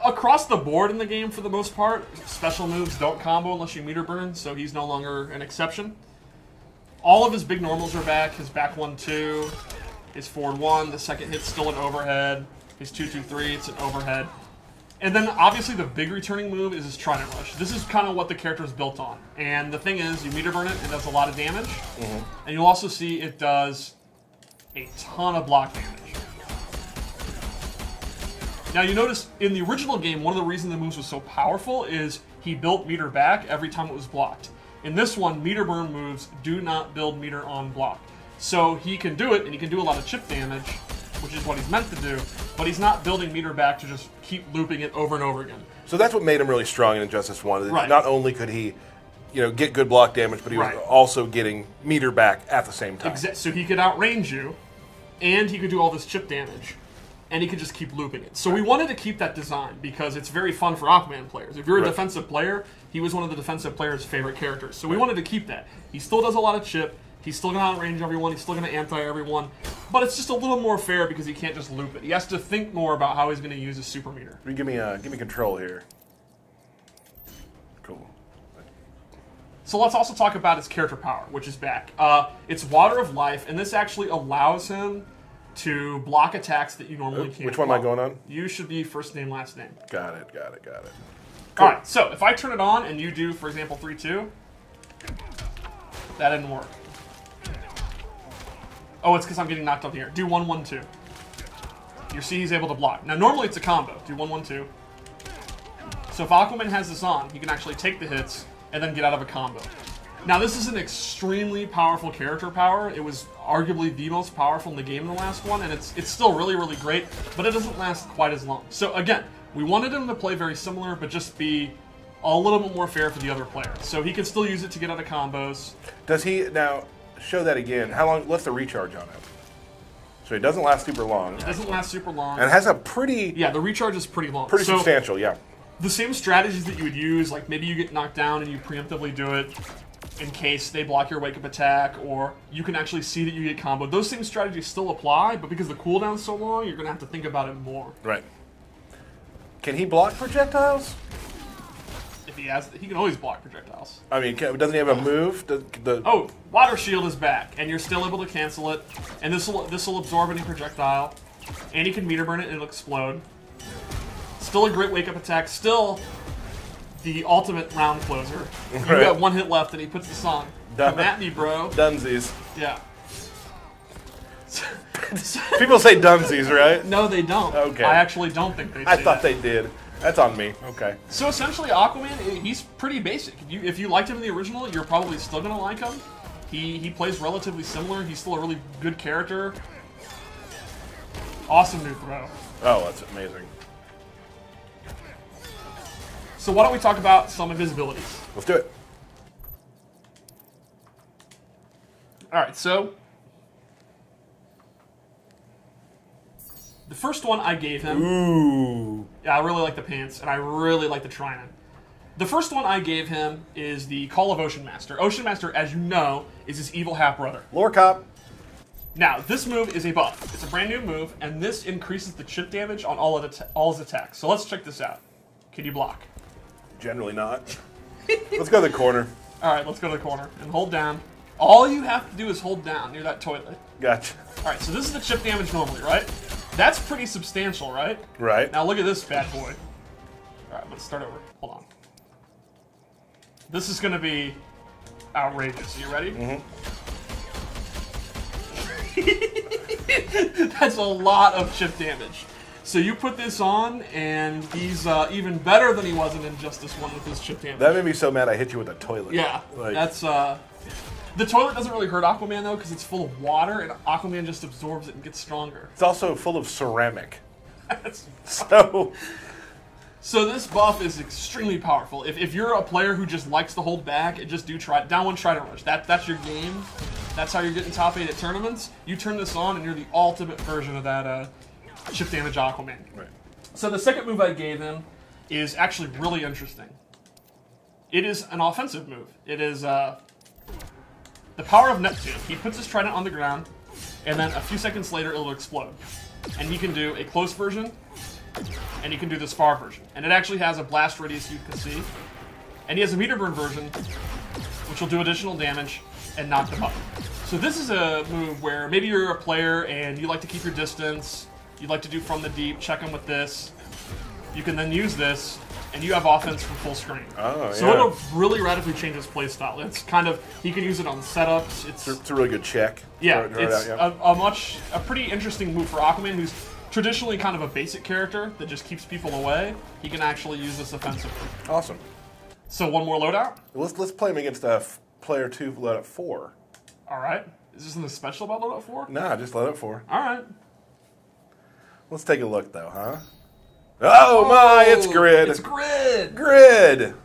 Across the board in the game, for the most part, special moves don't combo unless you meter burn, so he's no longer an exception. All of his big normals are back. His back 1-2, his forward 1, the second hit's still an overhead. His 2-2-3, it's an overhead. And then, obviously, the big returning move is his Trident Rush. This is kind of what the character is built on. And the thing is, you meter burn it, and it does a lot of damage. And you'll also see it does a ton of block damage. Now, you notice, in the original game, one of the reasons the moves was so powerful is he built meter back every time it was blocked. In this one, meter burn moves do not build meter on block. So he can do it, and he can do a lot of chip damage, which is what he's meant to do, but he's not building meter back to just keep looping it over and over again. So that's what made him really strong in Injustice 1. Right. Not only could he, get good block damage, but he was also getting meter back at the same time. So he could outrange you, and he could do all this chip damage, and he could just keep looping it. So we wanted to keep that design because it's very fun for Aquaman players. If you're a defensive player, he was one of the defensive players' favorite characters. So we wanted to keep that. He still does a lot of chip. He's still going to outrange everyone. He's still going to anti everyone. But it's just a little more fair because he can't just loop it. He has to think more about how he's going to use his super meter. Give me control here. Cool. So let's also talk about his character power, which is back. It's Water of Life, and this actually allows him to block attacks that you normally can't. Which one am I going on? You should be first name, last name. Got it. Cool. All right, so if I turn it on and you do, for example, 3-2, that didn't work. Oh, it's because I'm getting knocked up here. Do 1-1-2. You see he's able to block. Now, normally it's a combo. Do 1-1-2. So if Aquaman has this on, he can actually take the hits and then get out of a combo. Now, this is an extremely powerful character power. It was arguably the most powerful in the game in the last one, and it's still really, really great, but it doesn't last quite as long. So, again, we wanted him to play very similar, but just be a little bit more fair for the other player. So he can still use it to get out of combos. Does he now show that again? How long? What's the recharge on it? So it doesn't last super long. It doesn't last super long. And it has a pretty the recharge is pretty long. Pretty substantial, yeah. The same strategies that you would use, like maybe you get knocked down and you preemptively do it in case they block your wake-up attack, or you can actually see that you get comboed. Those same strategies still apply, but because the cooldown's so long, you're going to have to think about it more. Right. Can he block projectiles? If he can always block projectiles. I mean, doesn't he have a move? Oh, Water Shield is back, and you're still able to cancel it, and this will absorb any projectile, and he can meter burn it and it'll explode. Still a great wake-up attack. Still the ultimate round closer. You got one hit left, and he puts this on. Come at me, bro. Dunsies. Yeah. People say dunsies, right? No, they don't. Okay. I actually don't think they say I thought that. they did. That's on me. Okay. So essentially, Aquaman, he's pretty basic. If you liked him in the original, you're probably still going to like him. He plays relatively similar. He's still a really good character. Awesome new throw. Oh, that's amazing. So why don't we talk about some of his abilities? Let's do it. All right, so the first one I gave him. Ooh. Yeah, I really like the pants, and I really like the Trident. The first one I gave him is the Call of Ocean Master. Ocean Master, as you know, is his evil half-brother. Lore cop. Now, this move is a buff. It's a brand new move, and this increases the chip damage on all his attacks. So let's check this out. Can you block? Generally not. Let's go to the corner. All right, let's go to the corner and hold down. All you have to do is hold down near that toilet. Gotcha. All right, so this is the chip damage normally, right? That's pretty substantial, right? Right. Now look at this bad boy. All right, let's start over. Hold on. This is going to be outrageous. Are you ready? Mm-hmm. That's a lot of chip damage. So you put this on, and he's even better than he was in Injustice 1 with his chip damage. That made me so mad I hit you with a toilet. Yeah, Like, that's... The toilet doesn't really hurt Aquaman, though, because it's full of water, and Aquaman just absorbs it and gets stronger. it's also full of ceramic. That's- So, So this buff is extremely powerful. If you're a player who just likes to hold back and just do down one trident rush, that's your game. That's how you're getting top 8 at tournaments. You turn this on and you're the ultimate version of that chip damage Aquaman. right. So the second move I gave him is actually really interesting. It is an offensive move. It is the power of Neptune. He puts his trident on the ground, and then a few seconds later it'll explode. And he can do a close version, and he can do this far version. And it actually has a blast radius you can see. And he has a meter burn version, which will do additional damage and knock them up. So this is a move where maybe you're a player and you like to keep your distance, you like to do from the deep, check them with this. You can then use this, and you have offense from full screen. Oh, So yeah. it'll really radically change his playstyle. It's kind of, he can use it on setups. It's a really good check. Yeah, Throw it it's out, yeah. a pretty interesting move for Aquaman, who's traditionally kind of a basic character that just keeps people away. He can actually use this offensively. Awesome. So one more loadout. Let's play him against player 2 loadout 4. All right. Is there something special about loadout 4? Nah, just loadout 4. All right. Let's take a look though, huh? Oh my, it's Grid. It's Grid. Grid.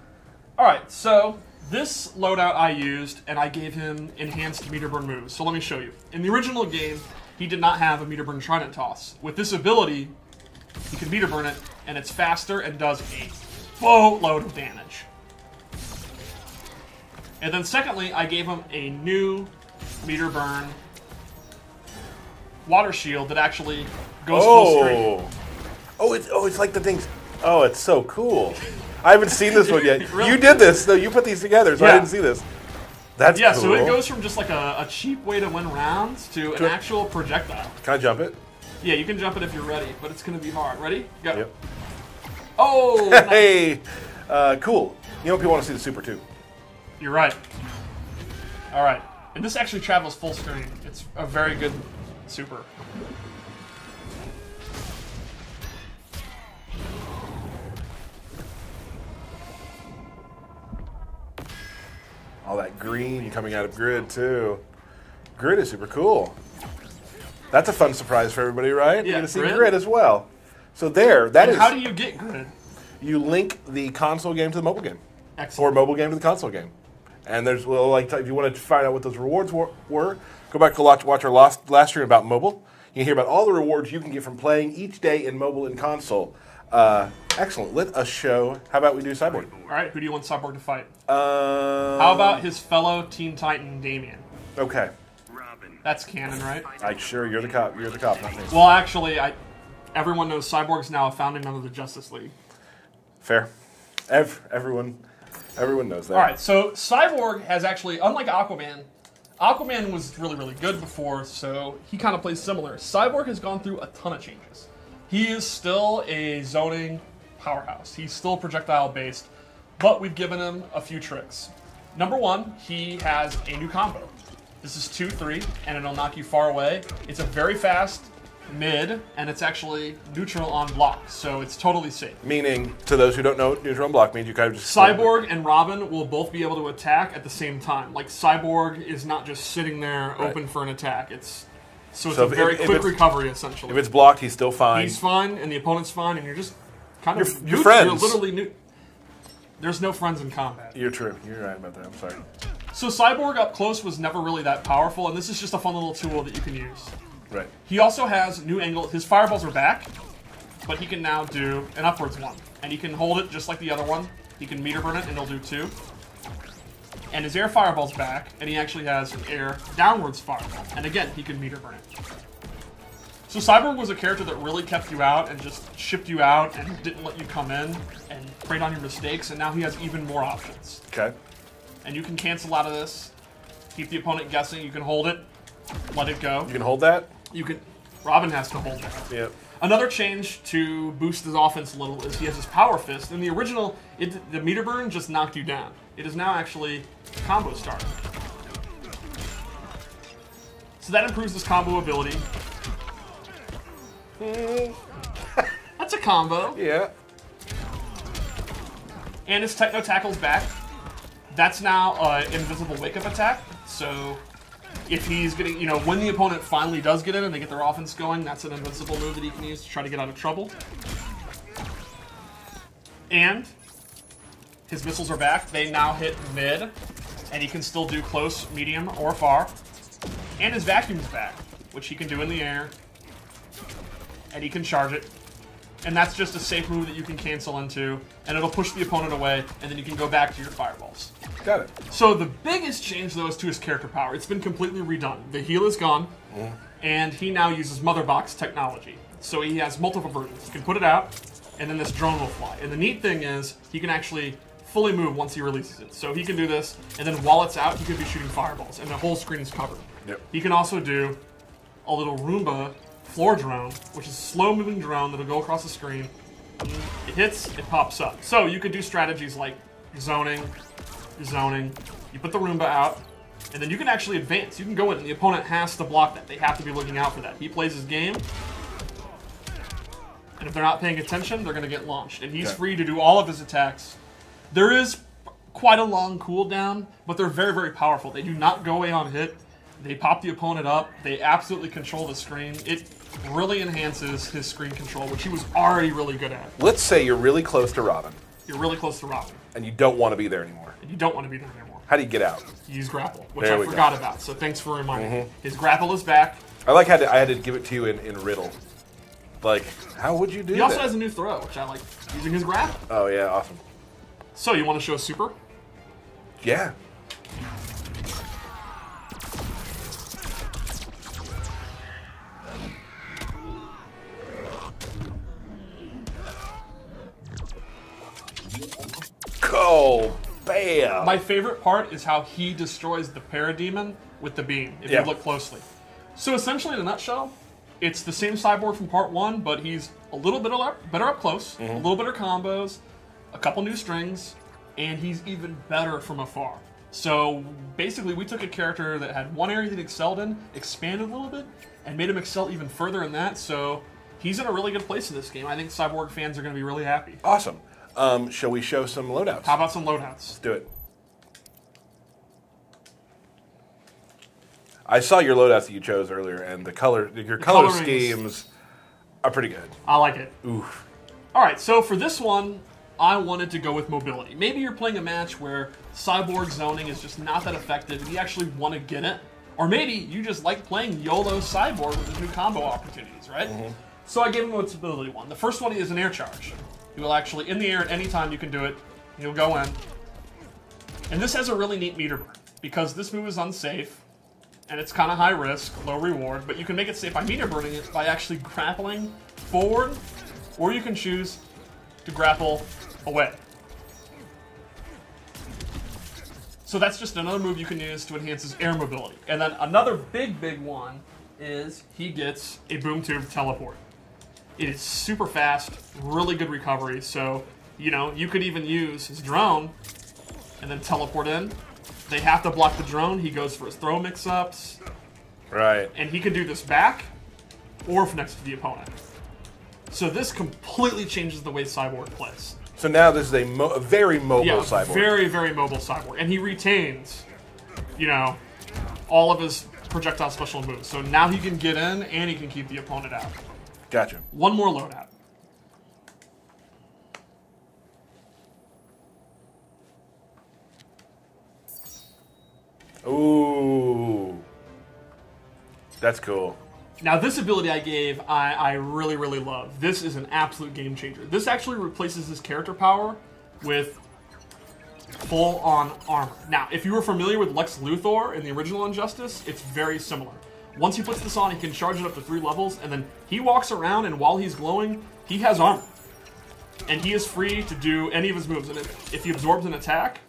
All right. So this loadout I used, and I gave him enhanced meter burn moves. So let me show you. In the original game, he did not have a meter burn trident toss. With this ability, he can meter burn it, and it's faster and does a boatload of damage. And then secondly, I gave him a new meter burn water shield that actually goes full screen. It's like the things. Oh, it's so cool. I haven't seen this one yet. Really? You did this though. You put these together, so I Yeah. didn't see this. That's Yeah, cool. so it goes from just like a cheap way to win rounds to an actual projectile. Can I jump it? Yeah, you can jump it if you're ready, but it's going to be hard. Ready? Go. Yep. Oh! Nice. Hey, cool. You know, people want to see the super too. You're right. All right. And this actually travels full screen. It's a very good super. All that green coming out of Grid too. Grid is super cool. That's a fun surprise for everybody, right? Yeah, You're going to see Grid. Grid as well. So that And is. how do you get Grid? You link the console game to the mobile game, or Excellent. mobile game to the console game. And there's if you want to find out what those rewards were, go back to watch our last stream about mobile. You can hear about all the rewards you can get from playing each day in mobile and console. Excellent. Let us show. How about we do Cyborg? All right, who do you want Cyborg to fight? How about his fellow Teen Titan, Damian? Okay. Robin. That's canon, right? You're the cop. You're the cop, not me. Well, actually, everyone knows Cyborg's now a founding member of the Justice League. Fair. Everyone knows that. All right, so Cyborg has actually, unlike Aquaman, Aquaman was really, really good before, so he kind of plays similar. Cyborg has gone through a ton of changes. He is still a zoning powerhouse. He's still projectile-based, but we've given him a few tricks. Number one, he has a new combo. This is 2-3, and it'll knock you far away. It's a very fast mid, and it's actually neutral on block, so it's totally safe. Meaning, to those who don't know what neutral and block means, you kind of just... Cyborg and Robin will both be able to attack at the same time. Like, Cyborg is not just sitting there open for an attack. It's a very quick recovery, essentially. If it's blocked, he's still fine. He's fine, and the opponent's fine, and you're just kind of... You're friends. You're literally... There's no friends in combat. You're true. You're right about that. I'm sorry. So Cyborg up close was never really that powerful, and this is just a fun little tool that you can use. Right. He also has new angle. His fireballs are back, but he can now do an upwards one. And he can hold it just like the other one, He can meter burn it, and he'll do 2. And his air fireball's back, and he actually has an air downwards fireball. And again, he can meter burn it. So Cyborg was a character that really kept you out and just shipped you out and didn't let you come in and preyed on your mistakes, and now he has even more options. Okay. And you can cancel out of this, keep the opponent guessing, you can hold it, let it go. You can hold that? You can... Robin has to hold that. Yep. Another change to boost his offense a little is he has his Power Fist. In the original, the meter burn just knocked you down. It is now actually combo starter. So that improves his combo ability. That's a combo. Yeah. And his Techno Tackle's back. That's now an invisible wake-up attack. So if he's getting, you know, when the opponent finally does get in and they get their offense going, that's an invincible move that he can use to try to get out of trouble. And his missiles are back. They now hit mid, and he can still do close, medium, or far. And his vacuum's back, which he can do in the air. And he can charge it. And that's just a safe move that you can cancel into, and it'll push the opponent away, and then you can go back to your fireballs. Got it. So the biggest change, though, is to his character power. It's been completely redone. The heal is gone, and he now uses Mother Box technology. So he has multiple versions. You can put it out, and then this drone will fly. And the neat thing is, he can actually fully move once he releases it. So he can do this, and then while it's out, he could be shooting fireballs, and the whole screen is covered. Yep. He can also do a little Roomba floor drone, which is a slow-moving drone that'll go across the screen. It hits, it pops up. So you could do strategies like zoning, you put the Roomba out, and then you can actually advance. You can go in, and the opponent has to block that. They have to be looking out for that. He plays his game, and if they're not paying attention, they're going to get launched. And he's free to do all of his attacks. There is quite a long cooldown, but they're very, very powerful. They do not go away on hit. They pop the opponent up. They absolutely control the screen. It really enhances his screen control, which he was already really good at. Let's say you're really close to Robin. You're really close to Robin. And you don't want to be there anymore. And you don't want to be there anymore. How do you get out? You use grapple, which There I we forgot go. about, so thanks for reminding me. His grapple is back. I like how I had to give it to you in riddle. Like, how would you do He that? also has a new throw, which I like using his grapple. Oh, yeah, awesome. So, you want to show super? Yeah. Oh, bam! My favorite part is how he destroys the Parademon with the beam, if you look closely. So essentially, in a nutshell, it's the same Cyborg from part 1, but he's a little bit better up close, a little better combos, a couple new strings, and he's even better from afar. So basically, we took a character that had one area that he excelled in, expanded a little bit, and made him excel even further in that, so he's in a really good place in this game. I think Cyborg fans are going to be really happy. Awesome. Shall we show some loadouts? How about some loadouts? Let's do it. I saw your loadouts that you chose earlier, and your color colorings. schemes are pretty good. I like it. Oof. All right, so for this one, I wanted to go with mobility. Maybe you're playing a match where Cyborg zoning is just not that effective, and you actually want to get it. Or maybe you just like playing YOLO Cyborg with his new combo opportunities, right? So I gave him a mobility one. The first one is an air charge. He will actually, in the air at any time you can do it, he'll go in. And this has a really neat meter burn, because this move is unsafe, and it's kind of high risk, low reward, but you can make it safe by meter burning it by actually grappling forward, or you can choose to grapple away. So that's just another move you can use to enhance his air mobility. And then another big one is he gets a boom tube teleport. It is super fast, really good recovery, so, you know, you could even use his drone and then teleport in. They have to block the drone, he goes for his throw mix-ups. Right. And he can do this back, or if next to the opponent. So this completely changes the way Cyborg plays. So now this is a very mobile Cyborg. Very, very mobile Cyborg. And he retains, you know, all of his projectile special moves. So now he can get in, and he can keep the opponent out. Gotcha. One more loadout. Ooh. That's cool. Now this ability I gave, I really love. This is an absolute game changer. This actually replaces his character power with full-on armor. Now, if you were familiar with Lex Luthor in the original Injustice, it's very similar. Once he puts this on, he can charge it up to 3 levels, and then he walks around, and while he's glowing, he has armor. And he is free to do any of his moves. And if he absorbs an attack,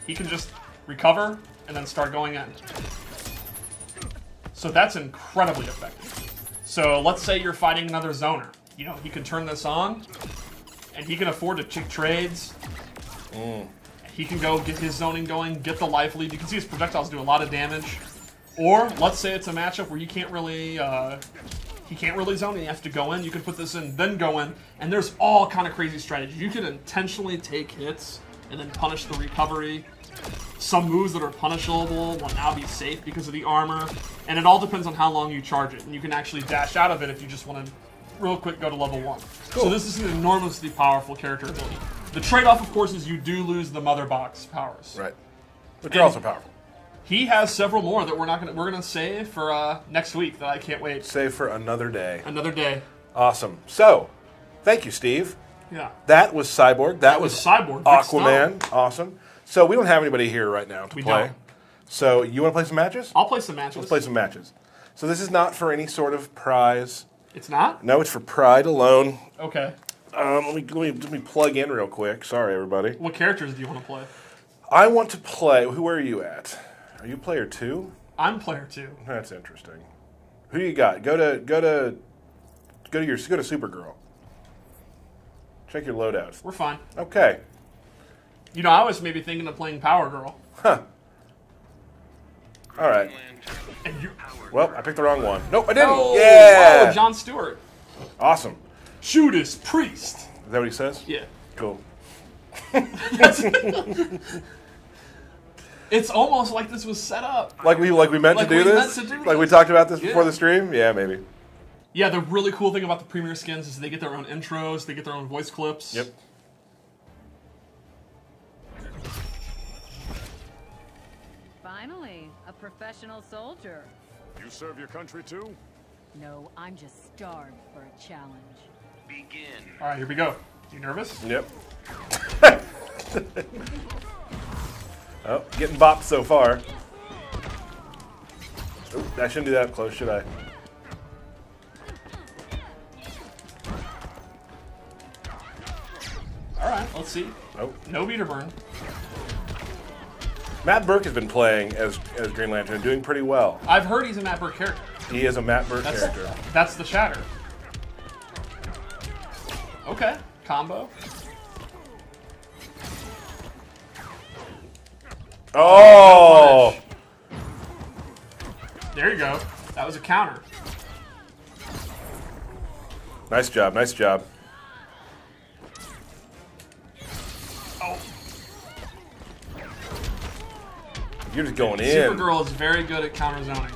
he can just recover and then start going in. So that's incredibly effective. So let's say you're fighting another zoner. You know, he can turn this on, and he can afford to take trades. He can go get his zoning going, get the life lead. You can see his projectiles do a lot of damage. Or let's say it's a matchup where you can't really, he can't really zone, and you have to go in. You can put this in, then go in, and there's all kind of crazy strategies. You can intentionally take hits and then punish the recovery. Some moves that are punishable will now be safe because of the armor, and it all depends on how long you charge it. And you can actually dash out of it if you just want to real quick go to level 1. Cool. So this is an enormously powerful character ability. The trade-off, of course, is you do lose the Mother Box powers. Right. But they're also powerful. He has several more that we're gonna save for next week that I can't wait. Save for another day. Another day. Awesome. So, thank you, Steve. Yeah. That was Cyborg. That was Cyborg. Aquaman. Awesome. So we don't have anybody here right now to play. Don't. So you want to play some matches? I'll play some matches. Let's play some matches. So this is not for any sort of prize. It's not? No, it's for pride alone. Okay. Let me plug in real quick. Sorry, everybody. What characters do you want to play? I want to play. Where are you at? Are you player 2? I'm player 2. That's interesting. Who do you got? Go to Supergirl. Check your loadouts. We're fine. Okay. You know, I was maybe thinking of playing Power Girl. Huh. All right. And you... Well, I picked the wrong one. Nope, I didn't. Oh, Yeah. Oh, Jon Stewart. Awesome. Judas Priest. Is that what he says? Yeah. Cool. It's almost like this was set up. Like we meant to do this? Like we talked about this before the stream? Yeah, maybe. Yeah, the really cool thing about the Premier skins is they get their own intros, they get their own voice clips. Yep. Finally, a professional soldier. You serve your country too? No, I'm just starved for a challenge. Begin. All right, here we go. You nervous? Yep. Oh, getting bopped so far. Oop, I shouldn't do that up close, should I? All right, let's see. Oh. No meter burn. Matt Burke has been playing as Green Lantern and doing pretty well. I've heard he's a Matt Burke character. He is a Matt Burke character. That's the shatter. Okay, combo. Oh! There you go. That was a counter. Nice job, nice job. Oh. You're just going in. Supergirl is very good at counter zoning.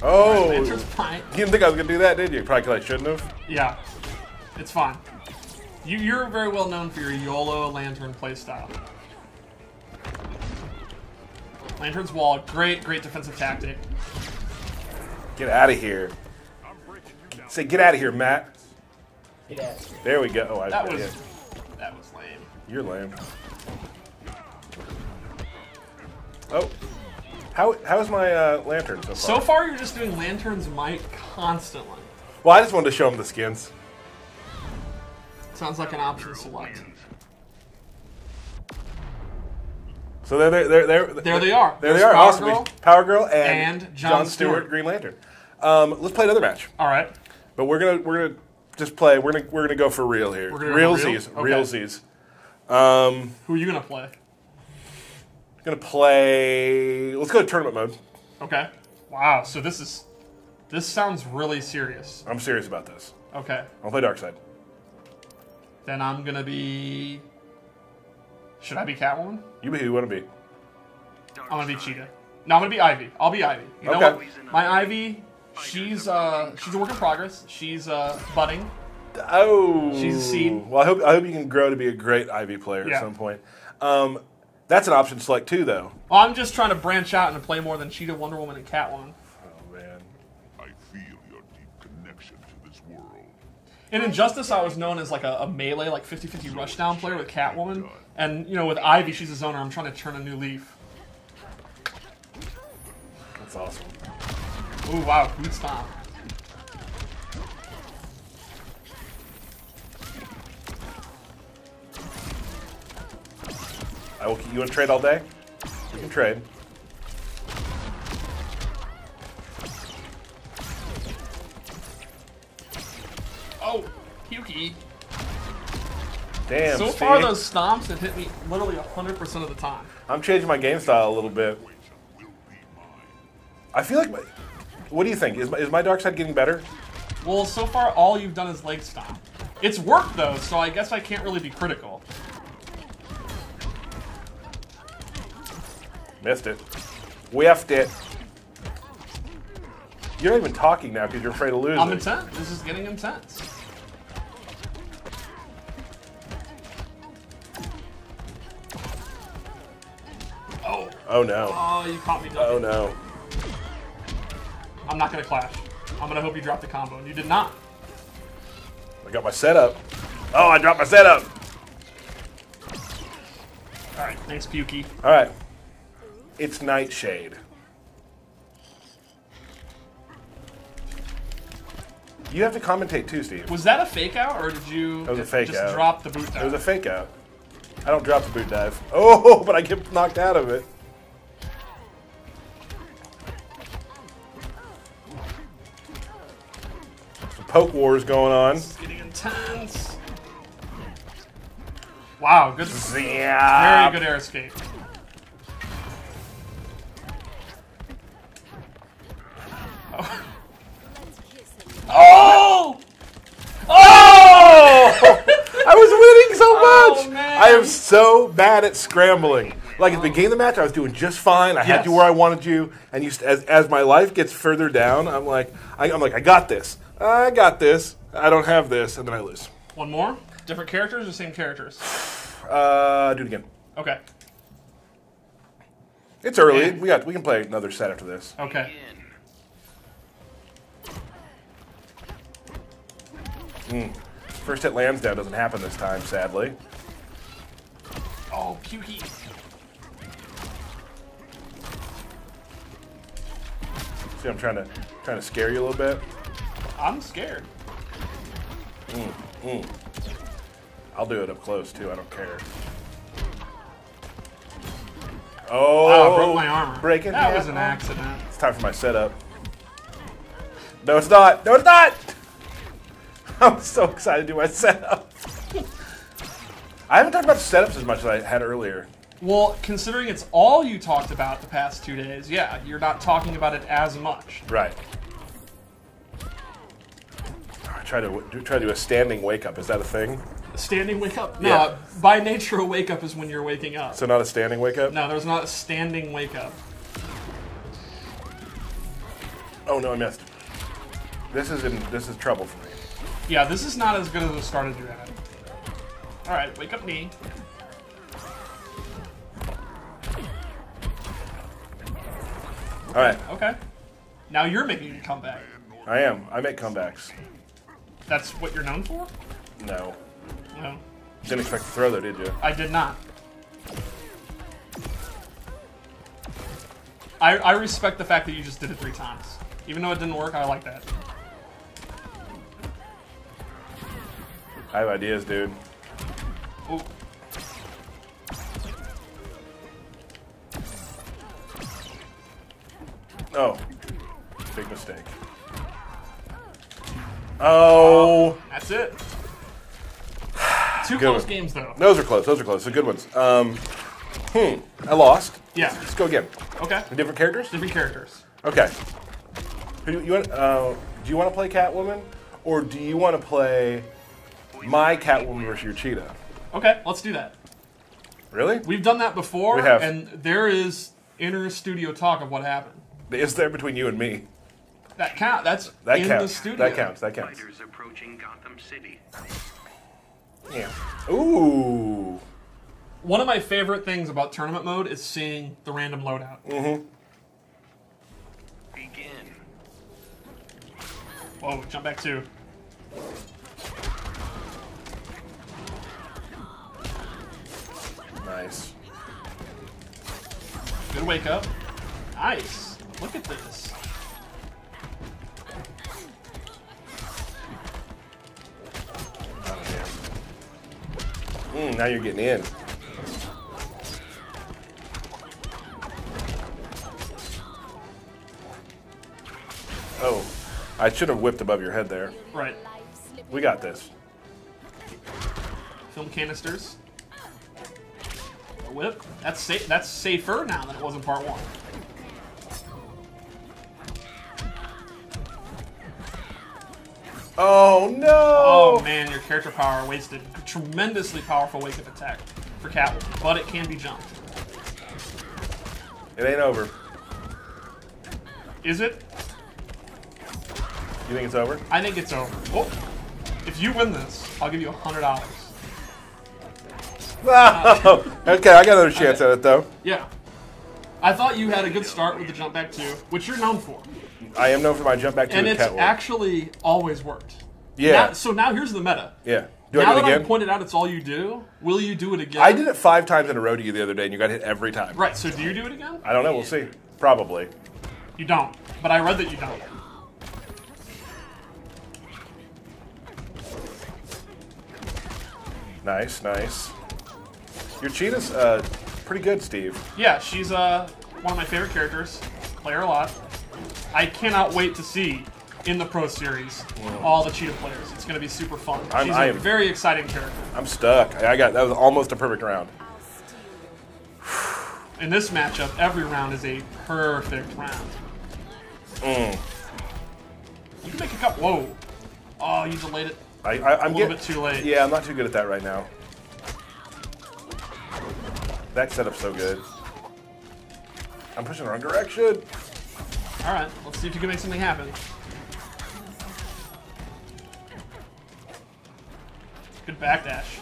Oh! Lantern's fine. You didn't think I was going to do that, did you? Probably because I shouldn't have. Yeah, it's fine. You're very well known for your YOLO Lantern playstyle. Lantern's Wall, great defensive tactic. Get out of here. Say, get out of here, Matt. Yeah. There we go. Oh, That was lame. You're lame. Oh. How's my lantern so far? So far, you're just doing Lantern's Might constantly. Well, I just wanted to show them the skins. Sounds like an option select. So there they are. There they are. There they are. Power Awesome. Girl Power Girl and Jon Stewart, Stewart. Green Lantern. Let's play another match. All right. But we're gonna just play. We're gonna go for real here. We're gonna go for Realsies. real? Realsies. Who are you gonna play? Gonna play. Let's go to tournament mode. Okay. Wow. So this sounds really serious. I'm serious about this. Okay. I'll play Darkseid. Then I'm gonna be. Should I be Catwoman? You be who you want to be. I'm gonna be Cheetah. No, I'm gonna be Ivy. I'll be Ivy. You know Okay. what? My Ivy, she's a work in progress. She's budding. Oh. She's a seed. Well, I hope you can grow to be a great Ivy player at some point. That's an option select too, though. Well, I'm just trying to branch out and play more than Cheetah, Wonder Woman, and Catwoman. Oh man. I feel your deep connection to this world. In Injustice, I was known as like a melee, like 50-50 rushdown player with Catwoman. And, you know, with Ivy, she's a zoner. I'm trying to turn a new leaf. That's awesome. Ooh, wow, good stop. You want to trade all day? We can trade. Oh, Pukey. Damn, So Steve. far, those stomps have hit me literally 100% of the time. I'm changing my game style a little bit. I feel like what do you think? Is my dark side getting better? Well, so far, all you've done is leg stomp. It's worked, though, so I guess I can't really be critical. Missed it. Whiffed it. You're not even talking now because you're afraid of losing. I'm intense. This is getting intense. Oh. Oh no. Oh, you caught me ducking. Oh no. I'm not going to clash. I'm going to hope you drop the combo, and you did not. I got my setup. Oh, I dropped my setup. All right, thanks, Pukey. All right. It's Nightshade. You have to commentate too, Steve. Was that a fake out, or did you was a fake just out. drop the boot down? It was a fake out. I don't drop the boot dive. Oh, but I get knocked out of it. Some poke wars going on. This is getting intense. Wow, good. Yeah. Very good air escape. Oh! Oh! I was winning so much. Oh, man. I am so bad at scrambling. Like at the beginning of the match, I was doing just fine. I had you where I wanted you, and as my life gets further down, I'm like, I got this. I got this. I don't have this, and then I lose. One more? Different characters or same characters? Do it again. Okay. It's early. We can play another set after this. Okay. First hit Lansdowne doesn't happen this time, sadly. Oh, Pukey. See, I'm trying to scare you a little bit. I'm scared. I'll do it up close too. I don't care. Oh, Wow, I broke my armor. Breaking. That was an accident. It's time for my setup. No, it's not. No, it's not. I'm so excited to do my setup. I haven't talked about setups as much as I had earlier. Well, considering it's all you talked about the past 2 days, yeah, you're not talking about it as much. Right. I try to do a standing wake up. Is that a thing? A standing wake up? No, Yeah. by nature, a wake up is when you're waking up. So not a standing wake up? No, there's not a standing wake up. Oh no, I missed. This is trouble for me. Yeah, this is not as good as the start as you had. Alright, wake up knee. All right, Okay. Now you're making a comeback. I am. I make comebacks. That's what you're known for? No, No. didn't expect to throw though, did you? I did not. I respect the fact that you just did it 3 times. Even though it didn't work, I like that. I have ideas, dude. Ooh. Oh, big mistake. Oh, That's it. Two Good close one. games, though. those are close. Those are close. They're good ones. I lost. Yeah. Let's go again. Okay. Different characters. Different characters. Okay. Who you want? Do you want to play Catwoman, or do you want to play my Catwoman versus your Cheetah? Okay, let's do that. Really? We've done that before, We have. and there is inner studio talk of what happened. Is there between you and me? That count. That's That in counts. the studio. That counts. That counts. Fighters approaching Gotham City. Yeah. Ooh. One of my favorite things about tournament mode is seeing the random loadout. Begin. Whoa, jump back 2. Nice. Good wake up. Nice. Look at this. Now you're getting in. Oh, I should have whipped above your head there. Right. We got this. Film canisters. A whip. That's safer now than it was in part 1. Oh no! Oh man, your character power wasted. Tremendously powerful wake up attack for Catwoman, but it can be jumped. It ain't over. Is it? You think it's over? I think it's over. Oh, if you win this, I'll give you $100. Okay, I got another chance at it though. Yeah. I thought you had a good start with the jump back 2, which you're known for. I am known for my jump back to And the it's Catwoman. actually always worked. Yeah. So now here's the meta. Yeah. Do Now I do that it I again? pointed out it's all you do, will you do it again? I did it 5 times in a row to you the other day, and you got hit every time. Right, so do you do it again? I don't know. We'll see. Probably. You don't. But I read that you don't. Nice, nice. Your cheetah's pretty good, Steve. Yeah, she's one of my favorite characters. Play her a lot. I cannot wait to see in the Pro Series all the cheetah players. It's going to be super fun. She's a very exciting character. I'm stuck. That was almost a perfect round. In this matchup, every round is a perfect round. You can make a couple. Whoa. Oh, you delayed it. I'm a little bit too late. Yeah, I'm not too good at that right now. That setup's so good. I'm pushing the wrong direction. All right, let's see if you can make something happen. Good backdash.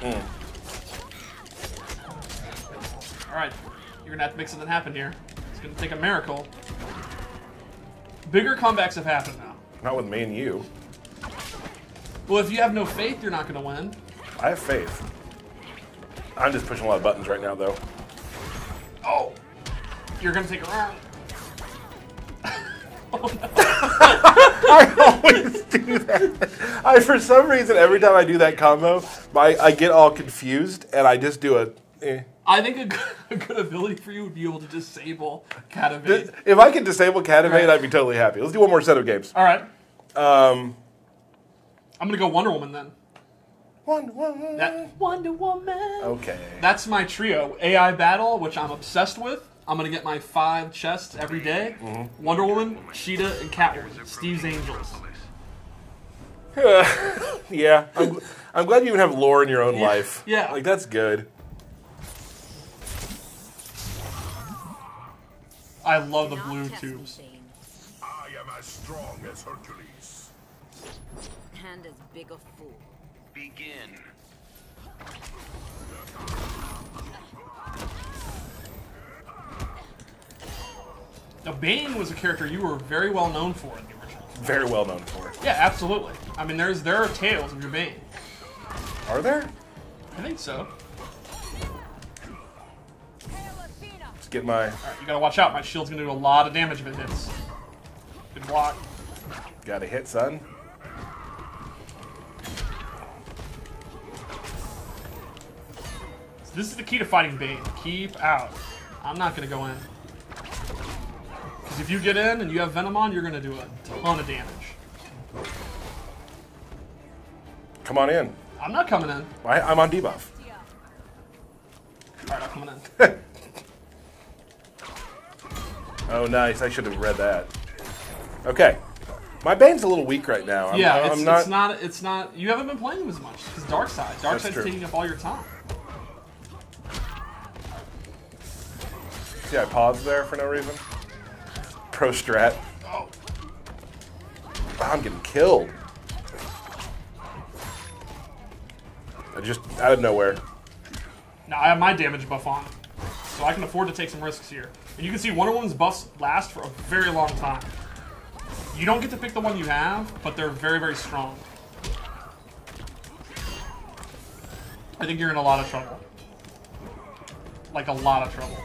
All right, you're gonna have to make something happen here. It's gonna take a miracle. Bigger comebacks have happened now. Not with me and you. Well, if you have no faith, you're not gonna win. I have faith. I'm just pushing a lot of buttons right now, though. Oh, you're gonna take a round. I always do that. For some reason, every time I do that combo, I get all confused, and I just do a. I think a good ability for you would be able to disable Cativate. If I can disable Cativate, I'd be totally happy. Let's do one more set of games. All right. I'm gonna go Wonder Woman then. Wonder Woman. Okay. That's my trio. AI Battle, which I'm obsessed with. I'm gonna get my 5 chests every day. Wonder Woman, Cheetah, and Catwoman. Steve's Angels. Yeah, I'm glad you even have lore in your own life. Yeah. Like, that's good. I love the blue tubes. I am as strong as Hercules. And as big a fool. Begin. Now, Bane was a character you were very well known for in the original. Very well known for it. Yeah, absolutely. I mean, there are tales of your Bane. Are there? I think so. Let's get my. All right, you gotta watch out. My shield's gonna do a lot of damage if it hits. Good block. Got a hit, son. So this is the key to fighting Bane. Keep out. I'm not gonna go in. Because if you get in and you have Venom on, you're gonna do a ton of damage. Come on in. I'm not coming in. I'm on debuff. Alright, I'm coming in. Oh, nice. I should have read that. Okay. My Bane's a little weak right now. It's not. You haven't been playing him as much. Because Darkseid's true. taking up all your time. See, I paused there for no reason. Pro strat. Oh. I'm getting killed. Just out of nowhere. Now I have my damage buff on. So I can afford to take some risks here. And you can see Wonder Woman's buffs last for a very long time. You don't get to pick the one you have, but they're very, very strong. I think you're in a lot of trouble. Like a lot of trouble.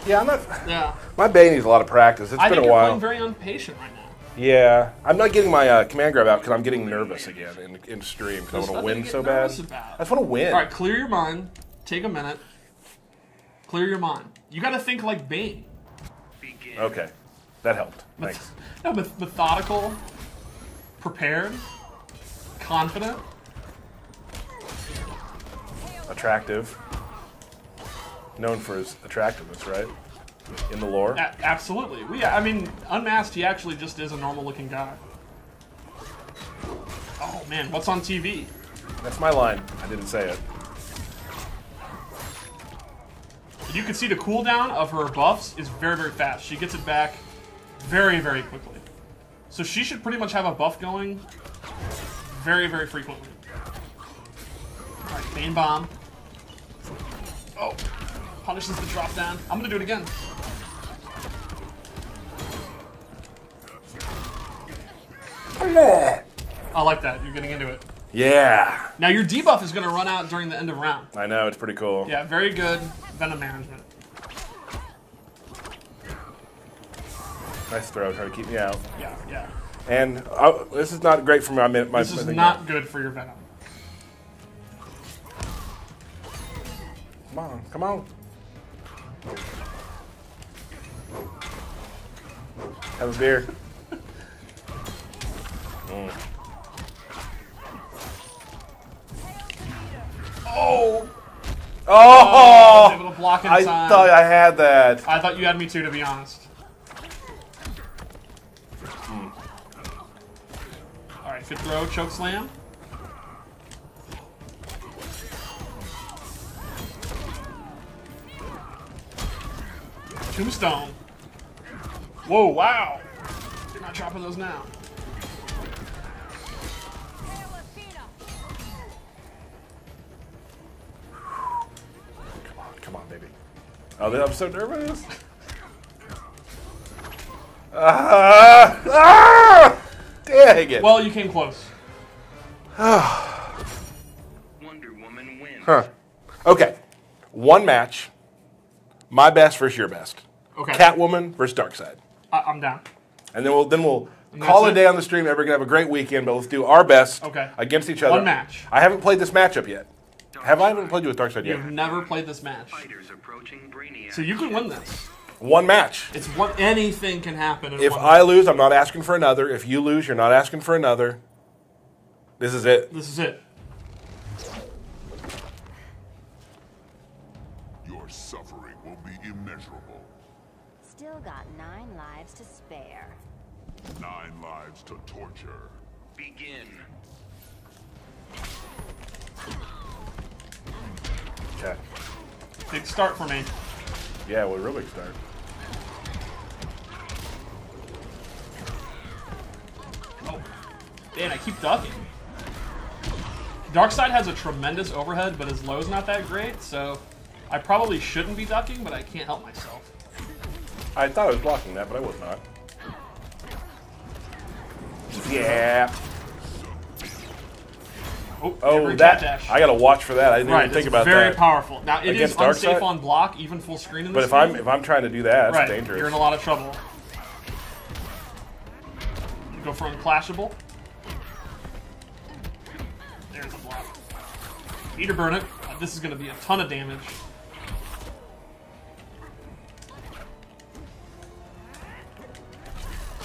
Yeah, I'm not. Yeah. My Bane needs a lot of practice. It's I been think a you're while. playing very impatient right now. Yeah, I'm not getting my command grab out because I'm getting nervous again in stream because I want to win so bad. I just want to win. All right, clear your mind. Take a minute. Clear your mind. You got to think like Bane. Begin. Okay, that helped. Thanks. No, methodical, prepared, confident. Attractive. Known for his attractiveness, right? In the lore. Absolutely. Well, yeah, I mean, unmasked, he actually just is a normal-looking guy. Oh man, what's on TV? That's my line. I didn't say it. You can see the cooldown of her buffs is very, very fast. She gets it back very, very quickly. So she should pretty much have a buff going very, very frequently. Alright, Bane Bomb. Oh, punishes the drop down. I'm gonna do it again. I like that. You're getting into it. Yeah. Now your debuff is gonna run out during the end of round. I know, it's pretty cool. Yeah, very good venom management. Nice throw, trying to keep me out. Yeah, yeah. And this is not great for my This is not good for your venom. Come on, come on. Have a beer. Oh! Oh! I was able to block in I time. thought I had that. I thought you had me too, to be honest. Alright, good throw, choke slam. Tombstone. Whoa, wow. You're not dropping those now. Come on, baby. Oh, I'm so nervous. Dang it. Well, you came close. Wonder Woman wins. Huh. Okay. One match. My best versus your best. Okay. Catwoman versus Darkseid. I'm down. And then we'll And call that's it a day it? on the stream. Everyone can have a great weekend, but let's do our best against each other. One match. I haven't played this matchup yet. Have I? Haven't played you with Darkseid yet. You've never played this match. Fighters approaching Brainiac. So you can win this. One match. It's one. Anything can happen. In If one I match. lose, I'm not asking for another. If you lose, you're not asking for another. This is it. This is it. Your suffering will be immeasurable. Still got 9 lives to spare. 9 lives to torture. Begin. Okay. Big start for me. Yeah, well, real big start. Oh, man, I keep ducking. Darkseid has a tremendous overhead, but his low's not that great, so I probably shouldn't be ducking, but I can't help myself. I thought I was blocking that, but I was not. Yeah. Oh, every that cat dash. I gotta watch for that. I didn't Right, even think it's about very that. powerful. Now it Against is unsafe Darkseid? on block, even full screen in But this if I'm trying to do that, it's right, dangerous. you're in a lot of trouble. Go for unclashable. There's the block. Meter burn it. This is going to be a ton of damage.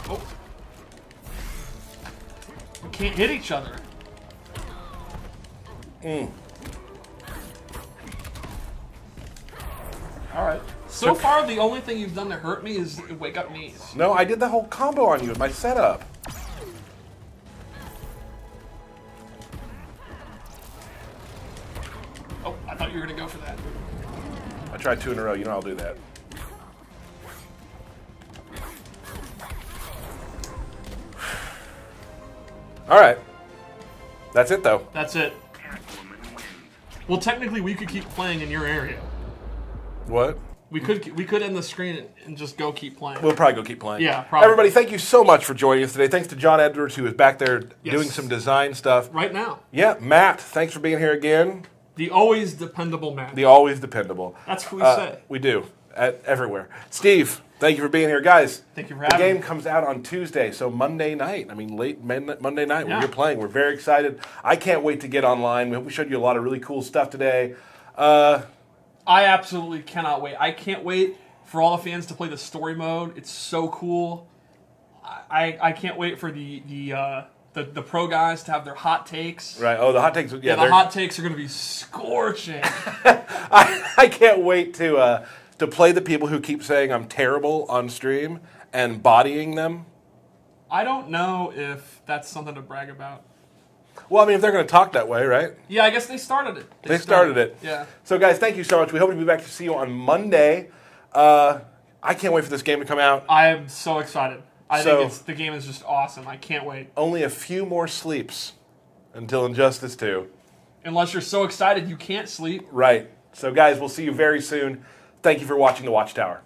Oh. We can't hit each other. Alright. So far, the only thing you've done to hurt me is wake up knees. No, I did the whole combo on you with my setup. Oh, I thought you were going to go for that. I tried 2 in a row. You know I'll do that. All right. That's it, though. That's it. Catwoman wins. Well, technically, we could keep playing in your area. What? We could end the screen and just go keep playing. We'll probably go keep playing. Yeah, probably. Everybody, thank you so much for joining us today. Thanks to John Edwards, who is back there doing some design stuff. Right now. Yeah, Matt, thanks for being here again. The always dependable Matt. The always dependable. That's what we say. We do. Everywhere. Steve, thank you for being here. Guys, thank you for having me. The game comes out on Tuesday, so Monday night. I mean, late Monday night when you're playing. We're very excited. I can't wait to get online. We showed you a lot of really cool stuff today. I absolutely cannot wait. I can't wait for all the fans to play the story mode. It's so cool. I can't wait for the pro guys to have their hot takes. Right. Oh, the hot takes. Yeah, the hot takes are going to be scorching. I can't wait to play the people who keep saying I'm terrible on stream and bodying them. I don't know if that's something to brag about. Well, I mean, if they're going to talk that way, right? Yeah, I guess they started it. They started it. Yeah. So, guys, thank you so much. We hope to be back to see you on Monday. I can't wait for this game to come out. I am so excited. I think the game is just awesome. I can't wait. Only a few more sleeps until Injustice 2. Unless you're so excited you can't sleep. Right. So, guys, we'll see you very soon. Thank you for watching The Watchtower.